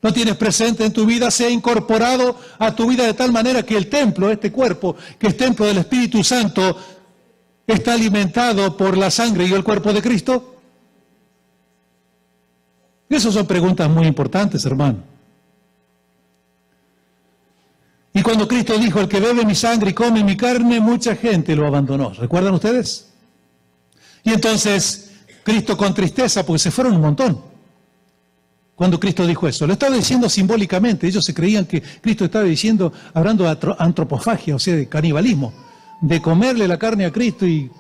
Speaker 1: ¿Lo tienes presente en tu vida? ¿Se ha incorporado a tu vida de tal manera que el templo, este cuerpo, que es templo del Espíritu Santo, está alimentado por la sangre y el cuerpo de Cristo? Esas son preguntas muy importantes, hermano. Y cuando Cristo dijo, el que bebe mi sangre y come mi carne, mucha gente lo abandonó. ¿Recuerdan ustedes? Y entonces, Cristo con tristeza, porque se fueron un montón. Cuando Cristo dijo eso, lo estaba diciendo simbólicamente. Ellos se creían que Cristo estaba diciendo, hablando de antropofagia, o sea, de canibalismo, de comerle la carne a Cristo y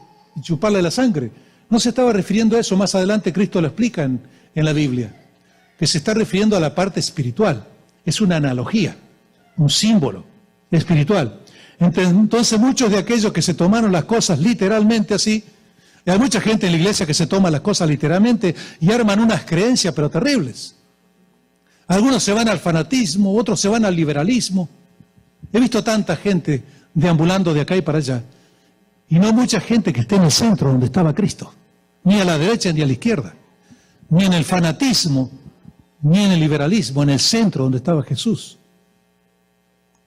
Speaker 1: chuparle la sangre. No se estaba refiriendo a eso, más adelante Cristo lo explica en la Biblia, que se está refiriendo a la parte espiritual. Es una analogía, un símbolo espiritual. Entonces muchos de aquellos que se tomaron las cosas literalmente así, hay mucha gente en la iglesia que se toma las cosas literalmente y arman unas creencias pero terribles. Algunos se van al fanatismo, otros se van al liberalismo. He visto tanta gente deambulando de acá y para allá, y no mucha gente que esté en el centro donde estaba Cristo, ni a la derecha ni a la izquierda, ni en el fanatismo, ni en el liberalismo, en el centro donde estaba Jesús.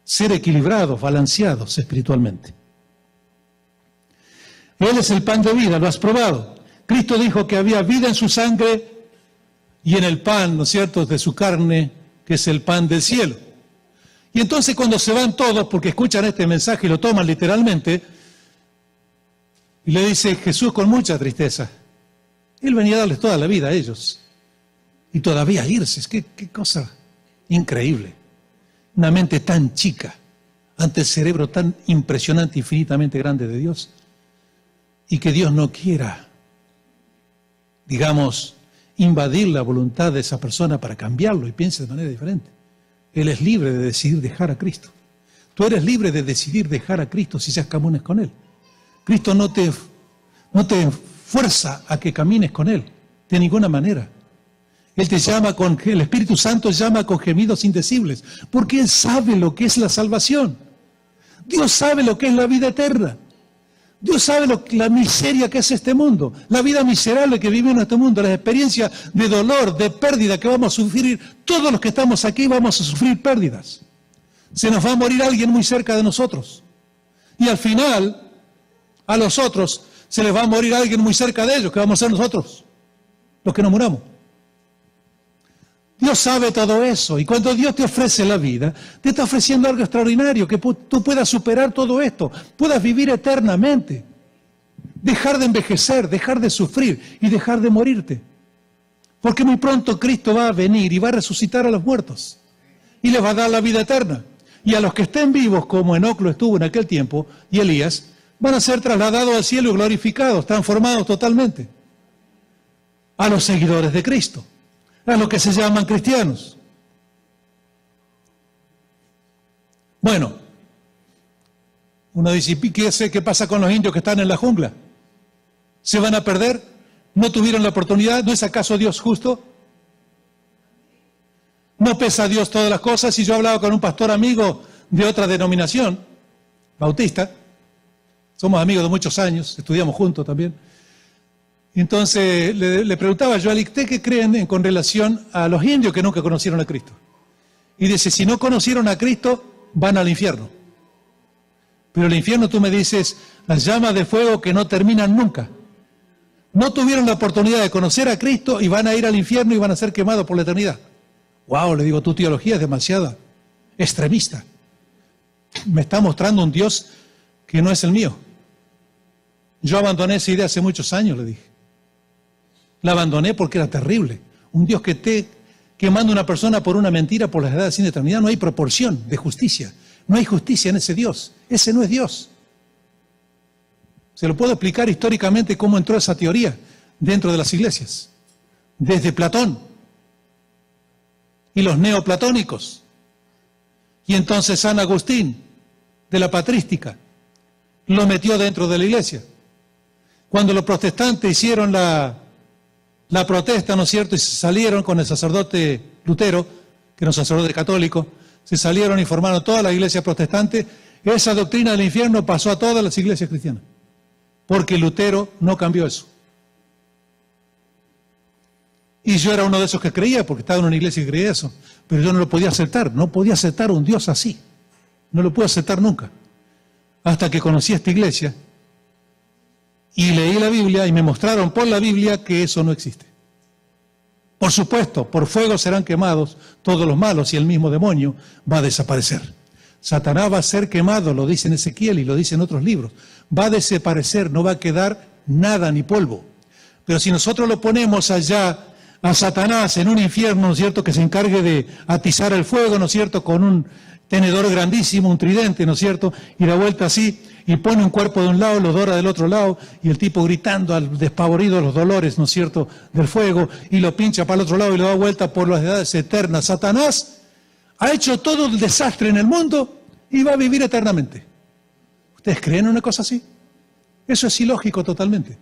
Speaker 1: Ser equilibrados, balanceados espiritualmente. Él es el pan de vida, lo has probado. Cristo dijo que había vida en su sangre y en el pan, ¿no es cierto?, de su carne, que es el pan del cielo. Y entonces cuando se van todos, porque escuchan este mensaje y lo toman literalmente, y le dice Jesús con mucha tristeza, Él venía a darles toda la vida a ellos. Y todavía irse, qué cosa increíble. Una mente tan chica ante el cerebro tan impresionante, infinitamente grande de Dios. Y que Dios no quiera, digamos, invadir la voluntad de esa persona para cambiarlo y piense de manera diferente. Él es libre de decidir dejar a Cristo. Tú eres libre de decidir dejar a Cristo si seas comunes con Él. Cristo no te fuerza a que camines con Él, de ninguna manera. Él te llama el Espíritu Santo llama con gemidos indecibles, porque Él sabe lo que es la salvación. Dios sabe lo que es la vida eterna. Dios sabe la miseria que es este mundo, la vida miserable que vivimos en este mundo, las experiencias de dolor, de pérdida que vamos a sufrir. Todos los que estamos aquí vamos a sufrir pérdidas. Se nos va a morir alguien muy cerca de nosotros. Y al final, a los otros, se les va a morir alguien muy cerca de ellos, que vamos a ser nosotros, los que nos muramos. Dios sabe todo eso, y cuando Dios te ofrece la vida, te está ofreciendo algo extraordinario, que tú puedas superar todo esto, puedas vivir eternamente, dejar de envejecer, dejar de sufrir y dejar de morirte. Porque muy pronto Cristo va a venir y va a resucitar a los muertos, y les va a dar la vida eterna. Y a los que estén vivos, como Enoc lo estuvo en aquel tiempo, y Elías, van a ser trasladados al cielo y glorificados, transformados totalmente. A los seguidores de Cristo. A los que se llaman cristianos. Bueno, uno dice, ¿qué pasa con los indios que están en la jungla? ¿Se van a perder? ¿No tuvieron la oportunidad? ¿No es acaso Dios justo? ¿No pesa a Dios todas las cosas? Y yo hablaba con un pastor amigo de otra denominación, bautista, somos amigos de muchos años, estudiamos juntos también. Y entonces le preguntaba yo a él, ¿qué creen con relación a los indios que nunca conocieron a Cristo? Y dice, si no conocieron a Cristo, van al infierno. Pero el infierno, tú me dices, las llamas de fuego que no terminan nunca. No tuvieron la oportunidad de conocer a Cristo y van a ir al infierno y van a ser quemados por la eternidad. Wow, le digo, tu teología es demasiado extremista. Me está mostrando un Dios que no es el mío. Yo abandoné esa idea hace muchos años, le dije. La abandoné porque era terrible. Un Dios que manda a una persona por una mentira por las edades sin eternidad. No hay proporción de justicia. No hay justicia en ese Dios. Ese no es Dios. Se lo puedo explicar históricamente cómo entró esa teoría dentro de las iglesias. Desde Platón y los neoplatónicos. Y entonces San Agustín, de la patrística, lo metió dentro de la iglesia. Cuando los protestantes hicieron la protesta, ¿no es cierto?, y se salieron con el sacerdote Lutero, que era un sacerdote católico, se salieron y formaron toda la iglesia protestante, esa doctrina del infierno pasó a todas las iglesias cristianas, porque Lutero no cambió eso. Y yo era uno de esos que creía, porque estaba en una iglesia que creía eso, pero yo no lo podía aceptar, no podía aceptar un Dios así, no lo pude aceptar nunca, hasta que conocí esta iglesia, y leí la Biblia y me mostraron por la Biblia que eso no existe. Por supuesto, por fuego serán quemados todos los malos y el mismo demonio va a desaparecer. Satanás va a ser quemado, lo dice en Ezequiel y lo dice en otros libros. Va a desaparecer, no va a quedar nada ni polvo. Pero si nosotros lo ponemos allá a Satanás en un infierno, ¿no es cierto?, que se encargue de atizar el fuego, ¿no es cierto?, con un tenedor grandísimo, un tridente, ¿no es cierto?, y da vuelta así, y pone un cuerpo de un lado, lo dora del otro lado, y el tipo gritando al despavorido los dolores, ¿no es cierto?, del fuego, y lo pincha para el otro lado y lo da vuelta por las edades eternas. Satanás ha hecho todo el desastre en el mundo y va a vivir eternamente. ¿Ustedes creen en una cosa así? Eso es ilógico totalmente.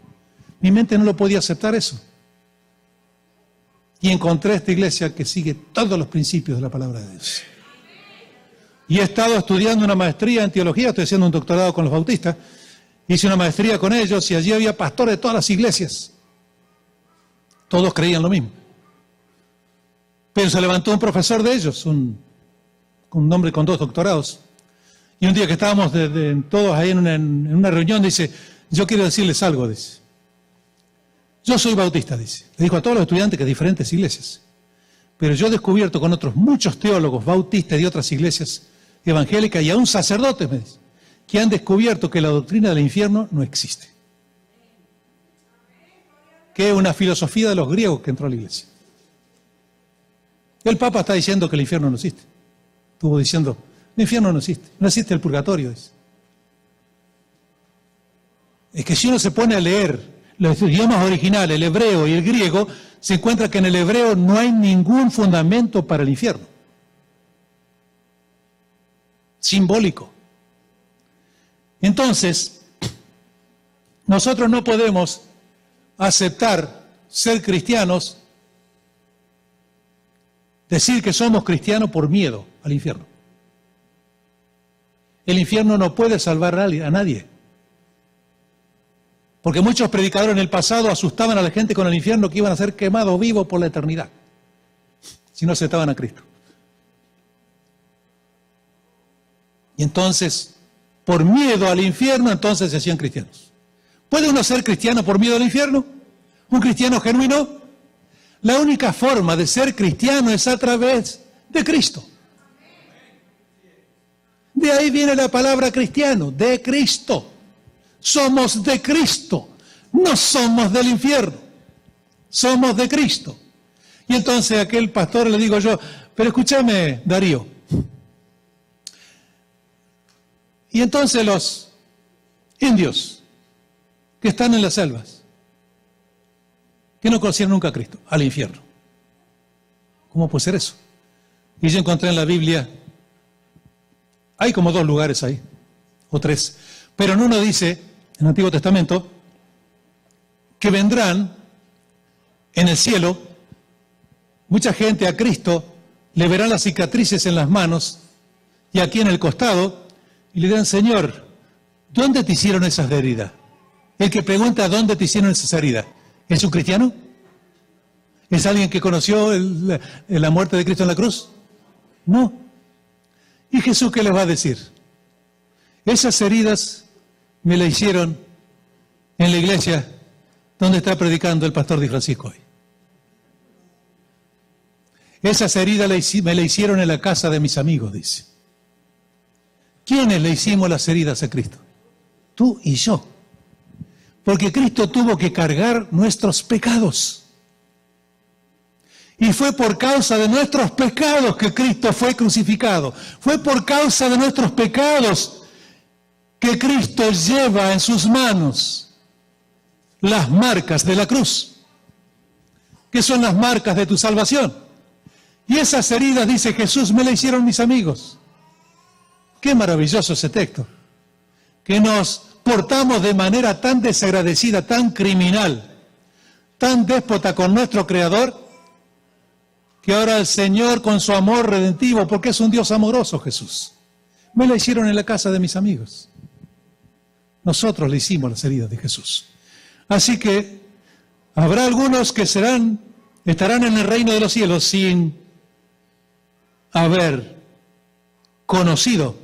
Speaker 1: Mi mente no lo podía aceptar eso. Y encontré esta iglesia que sigue todos los principios de la palabra de Dios. Y he estado estudiando una maestría en teología, estoy haciendo un doctorado con los bautistas, hice una maestría con ellos y allí había pastores de todas las iglesias. Todos creían lo mismo. Pero se levantó un profesor de ellos, un hombre con 2 doctorados. Y un día que estábamos todos ahí en una reunión, dice, yo quiero decirles algo, dice. Yo soy bautista, dice. Le dijo a todos los estudiantes que de diferentes iglesias. Pero yo he descubierto con otros muchos teólogos bautistas de otras iglesias evangélicas y aún sacerdotes, me dice, que han descubierto que la doctrina del infierno no existe. Que es una filosofía de los griegos que entró a la iglesia. El Papa está diciendo que el infierno no existe. Estuvo diciendo, el infierno no existe el purgatorio, dice. Es que si uno se pone a leer los idiomas originales, el hebreo y el griego, se encuentra que en el hebreo no hay ningún fundamento para el infierno. Simbólico. Entonces, nosotros no podemos aceptar ser cristianos, decir que somos cristianos por miedo al infierno. El infierno no puede salvar a nadie. Porque muchos predicadores en el pasado asustaban a la gente con el infierno, que iban a ser quemados vivos por la eternidad, si no aceptaban a Cristo. Y entonces, por miedo al infierno, entonces se hacían cristianos. ¿Puede uno ser cristiano por miedo al infierno? ¿Un cristiano genuino? La única forma de ser cristiano es a través de Cristo. De ahí viene la palabra cristiano, de Cristo. Somos de Cristo, no somos del infierno, somos de Cristo. Y entonces a aquel pastor le digo yo, pero escúchame, Darío. Y entonces los indios que están en las selvas, que no conocieron nunca a Cristo, al infierno. ¿Cómo puede ser eso? Y yo encontré en la Biblia, hay como 2 lugares ahí, o 3, pero en uno dice, en el Antiguo Testamento, que vendrán en el cielo, mucha gente a Cristo, le verán las cicatrices en las manos y aquí en el costado, y le dirán, Señor, ¿dónde te hicieron esas heridas? El que pregunta, ¿dónde te hicieron esas heridas? ¿Es un cristiano? ¿Es alguien que conoció la muerte de Cristo en la cruz? No. ¿Y Jesús qué les va a decir? Esas heridas me la hicieron en la iglesia donde está predicando el pastor Di Francisco hoy. Esas heridas me la hicieron en la casa de mis amigos, dice. ¿Quiénes le hicimos las heridas a Cristo? Tú y yo. Porque Cristo tuvo que cargar nuestros pecados. Y fue por causa de nuestros pecados que Cristo fue crucificado. Fue por causa de nuestros pecados que Cristo lleva en sus manos las marcas de la cruz, que son las marcas de tu salvación. Y esas heridas, dice Jesús, me las hicieron mis amigos. Qué maravilloso ese texto, que nos portamos de manera tan desagradecida, tan criminal, tan déspota con nuestro Creador, que ahora el Señor con su amor redentivo, porque es un Dios amoroso Jesús, me la hicieron en la casa de mis amigos. Nosotros le hicimos las heridas de Jesús. Así que habrá algunos que estarán en el reino de los cielos sin haber conocido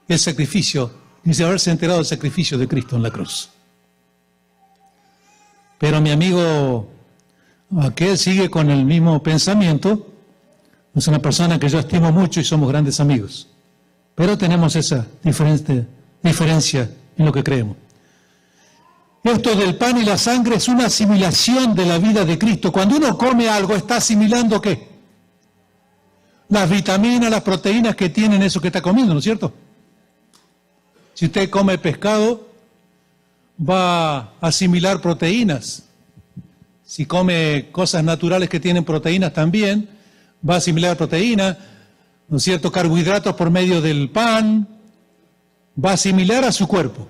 Speaker 1: el sacrificio, ni sin haberse enterado del sacrificio de Cristo en la cruz. Pero mi amigo, aquel sigue con el mismo pensamiento, es una persona que yo estimo mucho y somos grandes amigos. Pero tenemos esa diferencia en lo que creemos. Esto del pan y la sangre es una asimilación de la vida de Cristo. Cuando uno come algo, está asimilando ¿qué? Las vitaminas, las proteínas que tienen eso que está comiendo, ¿no es cierto? Si usted come pescado, va a asimilar proteínas. Si come cosas naturales que tienen proteínas también, va a asimilar proteínas, ¿no es cierto? Carbohidratos por medio del pan, va a asimilar a su cuerpo.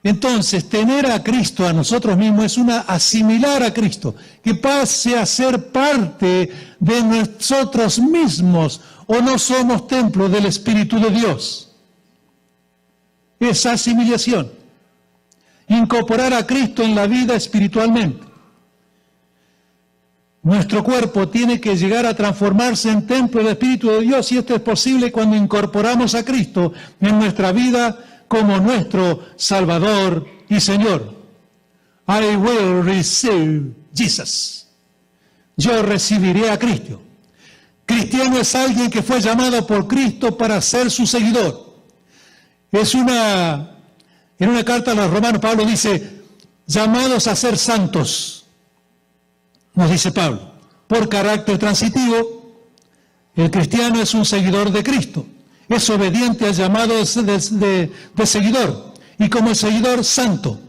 Speaker 1: Entonces, tener a Cristo a nosotros mismos es asimilar a Cristo, que pase a ser parte de nosotros mismos, o no somos templo del Espíritu de Dios. Es asimilación. Incorporar a Cristo en la vida espiritualmente. Nuestro cuerpo tiene que llegar a transformarse en templo del Espíritu de Dios, y esto es posible cuando incorporamos a Cristo en nuestra vida como nuestro Salvador y Señor. I will receive Jesus. Yo recibiré a Cristo. Cristiano es alguien que fue llamado por Cristo para ser su seguidor. En una carta a los Romanos, Pablo dice, llamados a ser santos. Nos dice Pablo, por carácter transitivo, el cristiano es un seguidor de Cristo, es obediente al llamado de seguidor, y como el seguidor santo.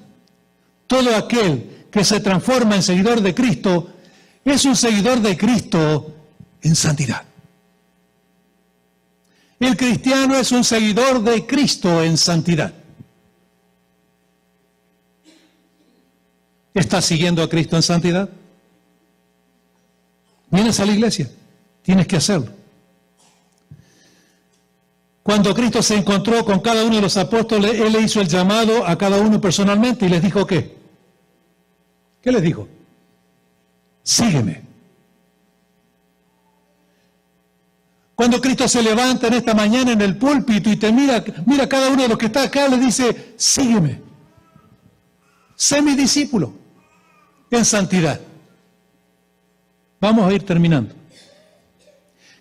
Speaker 1: Todo aquel que se transforma en seguidor de Cristo es un seguidor de Cristo en santidad. El cristiano es un seguidor de Cristo en santidad. ¿Estás siguiendo a Cristo en santidad? Vienes a la iglesia, tienes que hacerlo. Cuando Cristo se encontró con cada uno de los apóstoles, Él le hizo el llamado a cada uno personalmente y les dijo ¿qué? ¿Qué les dijo? Sígueme. Cuando Cristo se levanta en esta mañana en el púlpito y te mira a cada uno de los que está acá, le dice, sígueme. Sé mi discípulo en santidad. Vamos a ir terminando.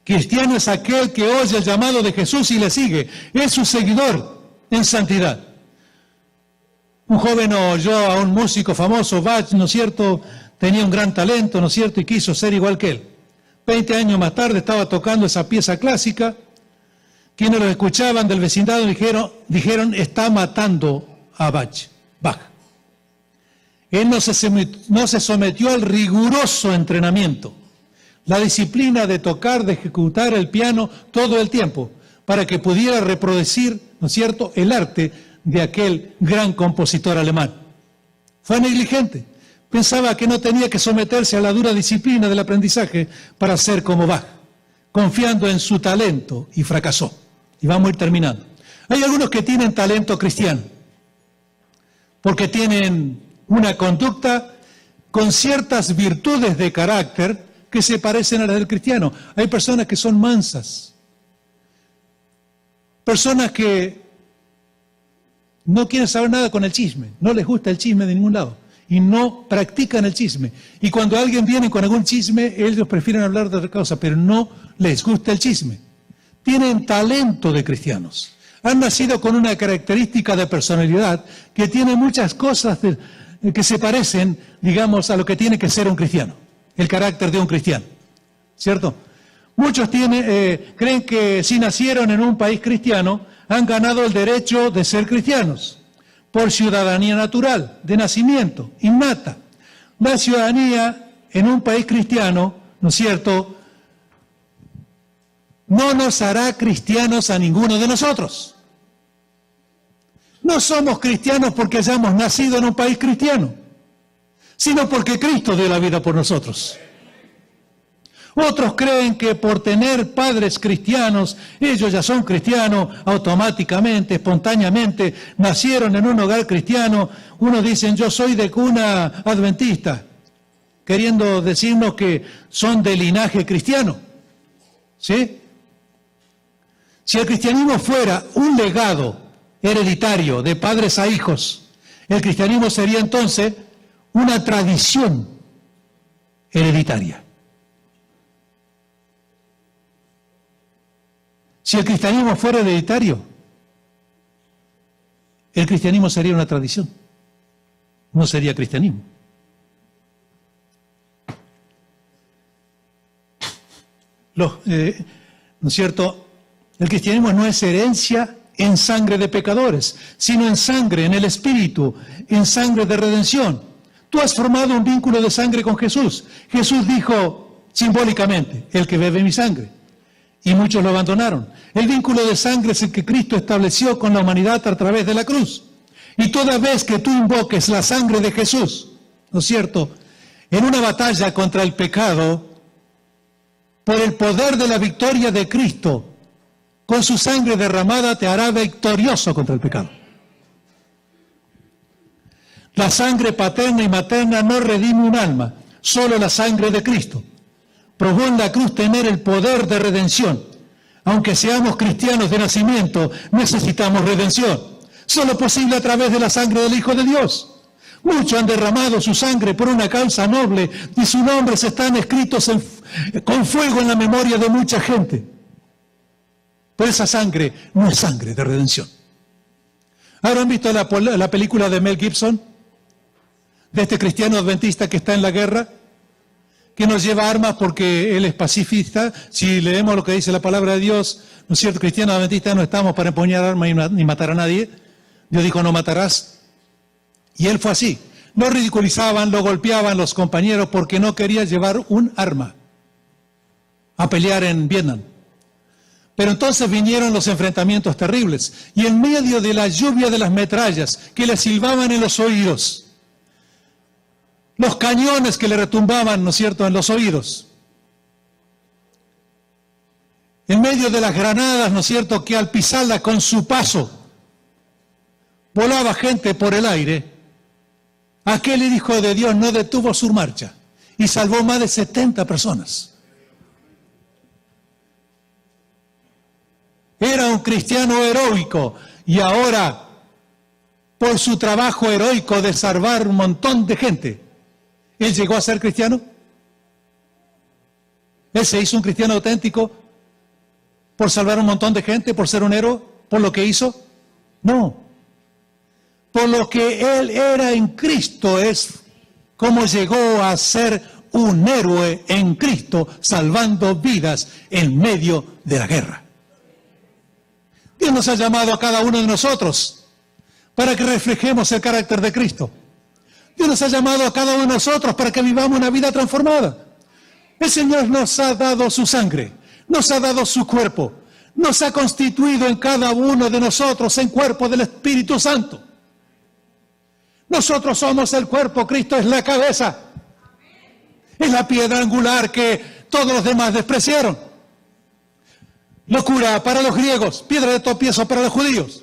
Speaker 1: Cristiano es aquel que oye el llamado de Jesús y le sigue. Es su seguidor en santidad. Un joven oyó a un músico famoso, Bach, ¿no es cierto? Tenía un gran talento, ¿no es cierto? Y quiso ser igual que él. 20 años más tarde estaba tocando esa pieza clásica. Quienes lo escuchaban del vecindario dijeron está matando a Bach. Él no se sometió al riguroso entrenamiento, la disciplina de tocar, de ejecutar el piano todo el tiempo, para que pudiera reproducir, ¿no es cierto?, el arte de aquel gran compositor alemán. Fue negligente, pensaba que no tenía que someterse a la dura disciplina del aprendizaje para ser como Bach, confiando en su talento, y fracasó. Y vamos a ir terminando. Hay algunos que tienen talento cristiano, porque tienen una conducta con ciertas virtudes de carácter que se parecen a las del cristiano. Hay personas que son mansas, personas que no quieren saber nada con el chisme, no les gusta el chisme de ningún lado y no practican el chisme. Y cuando alguien viene con algún chisme, ellos prefieren hablar de otra cosa, pero no les gusta el chisme. Tienen talento de cristianos. Han nacido con una característica de personalidad que tiene muchas cosas que se parecen, digamos, a lo que tiene que ser un cristiano, el carácter de un cristiano, ¿cierto? Muchos creen que si nacieron en un país cristiano, han ganado el derecho de ser cristianos, por ciudadanía natural, de nacimiento, innata. La ciudadanía en un país cristiano, ¿no es cierto?, no nos hará cristianos a ninguno de nosotros. No somos cristianos porque hayamos nacido en un país cristiano, sino porque Cristo dio la vida por nosotros. Otros creen que por tener padres cristianos, ellos ya son cristianos automáticamente, espontáneamente, nacieron en un hogar cristiano. Unos dicen, yo soy de cuna adventista, queriendo decirnos que son de linaje cristiano. ¿Sí? Si el cristianismo fuera un legado hereditario de padres a hijos, el cristianismo sería entonces una tradición hereditaria. Si el cristianismo fuera hereditario, el cristianismo sería una tradición, no sería cristianismo. ¿No es cierto? El cristianismo no es herencia en sangre de pecadores, sino en sangre, en el Espíritu, en sangre de redención. Tú has formado un vínculo de sangre con Jesús. Jesús dijo simbólicamente, el que bebe mi sangre. Y muchos lo abandonaron. El vínculo de sangre es el que Cristo estableció con la humanidad a través de la cruz. Y toda vez que tú invoques la sangre de Jesús, ¿no es cierto?, en una batalla contra el pecado, por el poder de la victoria de Cristo, con su sangre derramada te hará victorioso contra el pecado. La sangre paterna y materna no redime un alma. Solo la sangre de Cristo probó en la cruz tener el poder de redención. Aunque seamos cristianos de nacimiento, necesitamos redención. Solo posible a través de la sangre del Hijo de Dios. Muchos han derramado su sangre por una causa noble y sus nombres están escritos con fuego en la memoria de mucha gente. Pero esa sangre no es sangre de redención. ¿Habrán visto la película de Mel Gibson? De este cristiano adventista que está en la guerra, que nos lleva armas porque él es pacifista. Si leemos lo que dice la palabra de Dios, ¿no es cierto? Cristianos adventistas no estamos para empuñar armas ni matar a nadie. Dios dijo, no matarás. Y él fue así. Lo ridiculizaban, lo golpeaban los compañeros porque no quería llevar un arma a pelear en Vietnam. Pero entonces vinieron los enfrentamientos terribles. Y en medio de la lluvia de las metrallas que le silbaban en los oídos, los cañones que le retumbaban, ¿no es cierto?, en los oídos, en medio de las granadas, ¿no es cierto?, que al pisarla con su paso volaba gente por el aire, aquel hijo de Dios no detuvo su marcha y salvó más de 70 personas. Era un cristiano heroico y ahora, por su trabajo heroico de salvar un montón de gente, ¿él llegó a ser cristiano? ¿Él se hizo un cristiano auténtico por salvar un montón de gente, por ser un héroe, por lo que hizo? No. Por lo que él era en Cristo es como llegó a ser un héroe en Cristo, salvando vidas en medio de la guerra. Dios nos ha llamado a cada uno de nosotros para que reflejemos el carácter de Cristo. Dios nos ha llamado a cada uno de nosotros para que vivamos una vida transformada. El Señor nos ha dado su sangre, nos ha dado su cuerpo, nos ha constituido en cada uno de nosotros en cuerpo del Espíritu Santo. Nosotros somos el cuerpo, Cristo es la cabeza. Es la piedra angular que todos los demás despreciaron. Locura para los griegos, piedra de tropiezo para los judíos.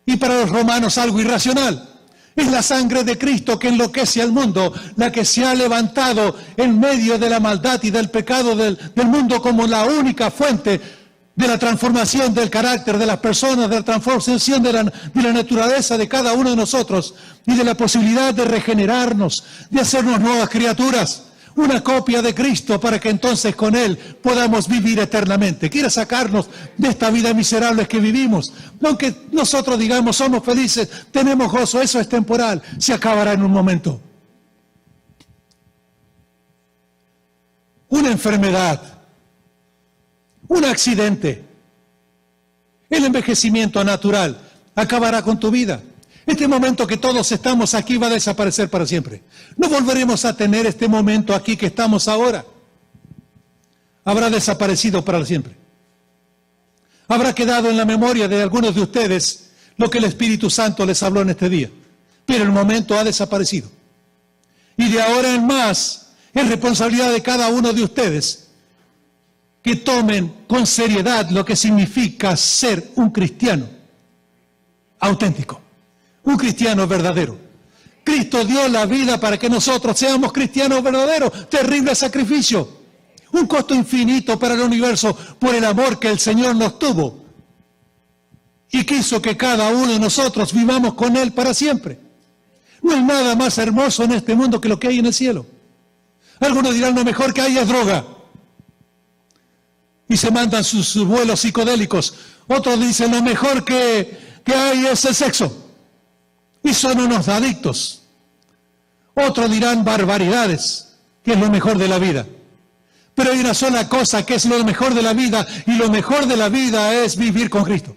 Speaker 1: Y para los romanos algo irracional. Es la sangre de Cristo que enloquece al mundo, la que se ha levantado en medio de la maldad y del pecado del mundo como la única fuente de la transformación del carácter de las personas, de la transformación de la naturaleza de cada uno de nosotros y de la posibilidad de regenerarnos, de hacernos nuevas criaturas, una copia de Cristo para que entonces con Él podamos vivir eternamente. Quiere sacarnos de esta vida miserable que vivimos. Aunque nosotros digamos somos felices, tenemos gozo, eso es temporal, se acabará en un momento. Una enfermedad, un accidente, el envejecimiento natural acabará con tu vida. Este momento que todos estamos aquí va a desaparecer para siempre. No volveremos a tener este momento aquí que estamos ahora. Habrá desaparecido para siempre. Habrá quedado en la memoria de algunos de ustedes lo que el Espíritu Santo les habló en este día. Pero el momento ha desaparecido. Y de ahora en más es responsabilidad de cada uno de ustedes que tomen con seriedad lo que significa ser un cristiano auténtico. Un cristiano verdadero. Cristo dio la vida para que nosotros seamos cristianos verdaderos. Terrible sacrificio. Un costo infinito para el universo por el amor que el Señor nos tuvo. Y quiso que cada uno de nosotros vivamos con Él para siempre. No hay nada más hermoso en este mundo que lo que hay en el cielo. Algunos dirán lo mejor que hay es droga. Y se mandan sus vuelos psicodélicos. Otros dicen lo mejor que hay es el sexo. Y son unos adictos. Otros dirán barbaridades, que es lo mejor de la vida. Pero hay una sola cosa que es lo mejor de la vida, y lo mejor de la vida es vivir con Cristo.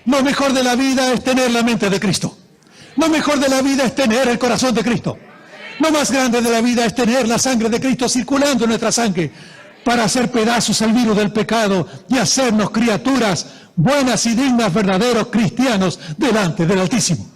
Speaker 1: Lo mejor de la vida es tener la mente de Cristo. Lo mejor de la vida es tener el corazón de Cristo. Lo más grande de la vida es tener la sangre de Cristo circulando en nuestra sangre para hacer pedazos al virus del pecado y hacernos criaturas buenas y dignas, verdaderos cristianos delante del Altísimo.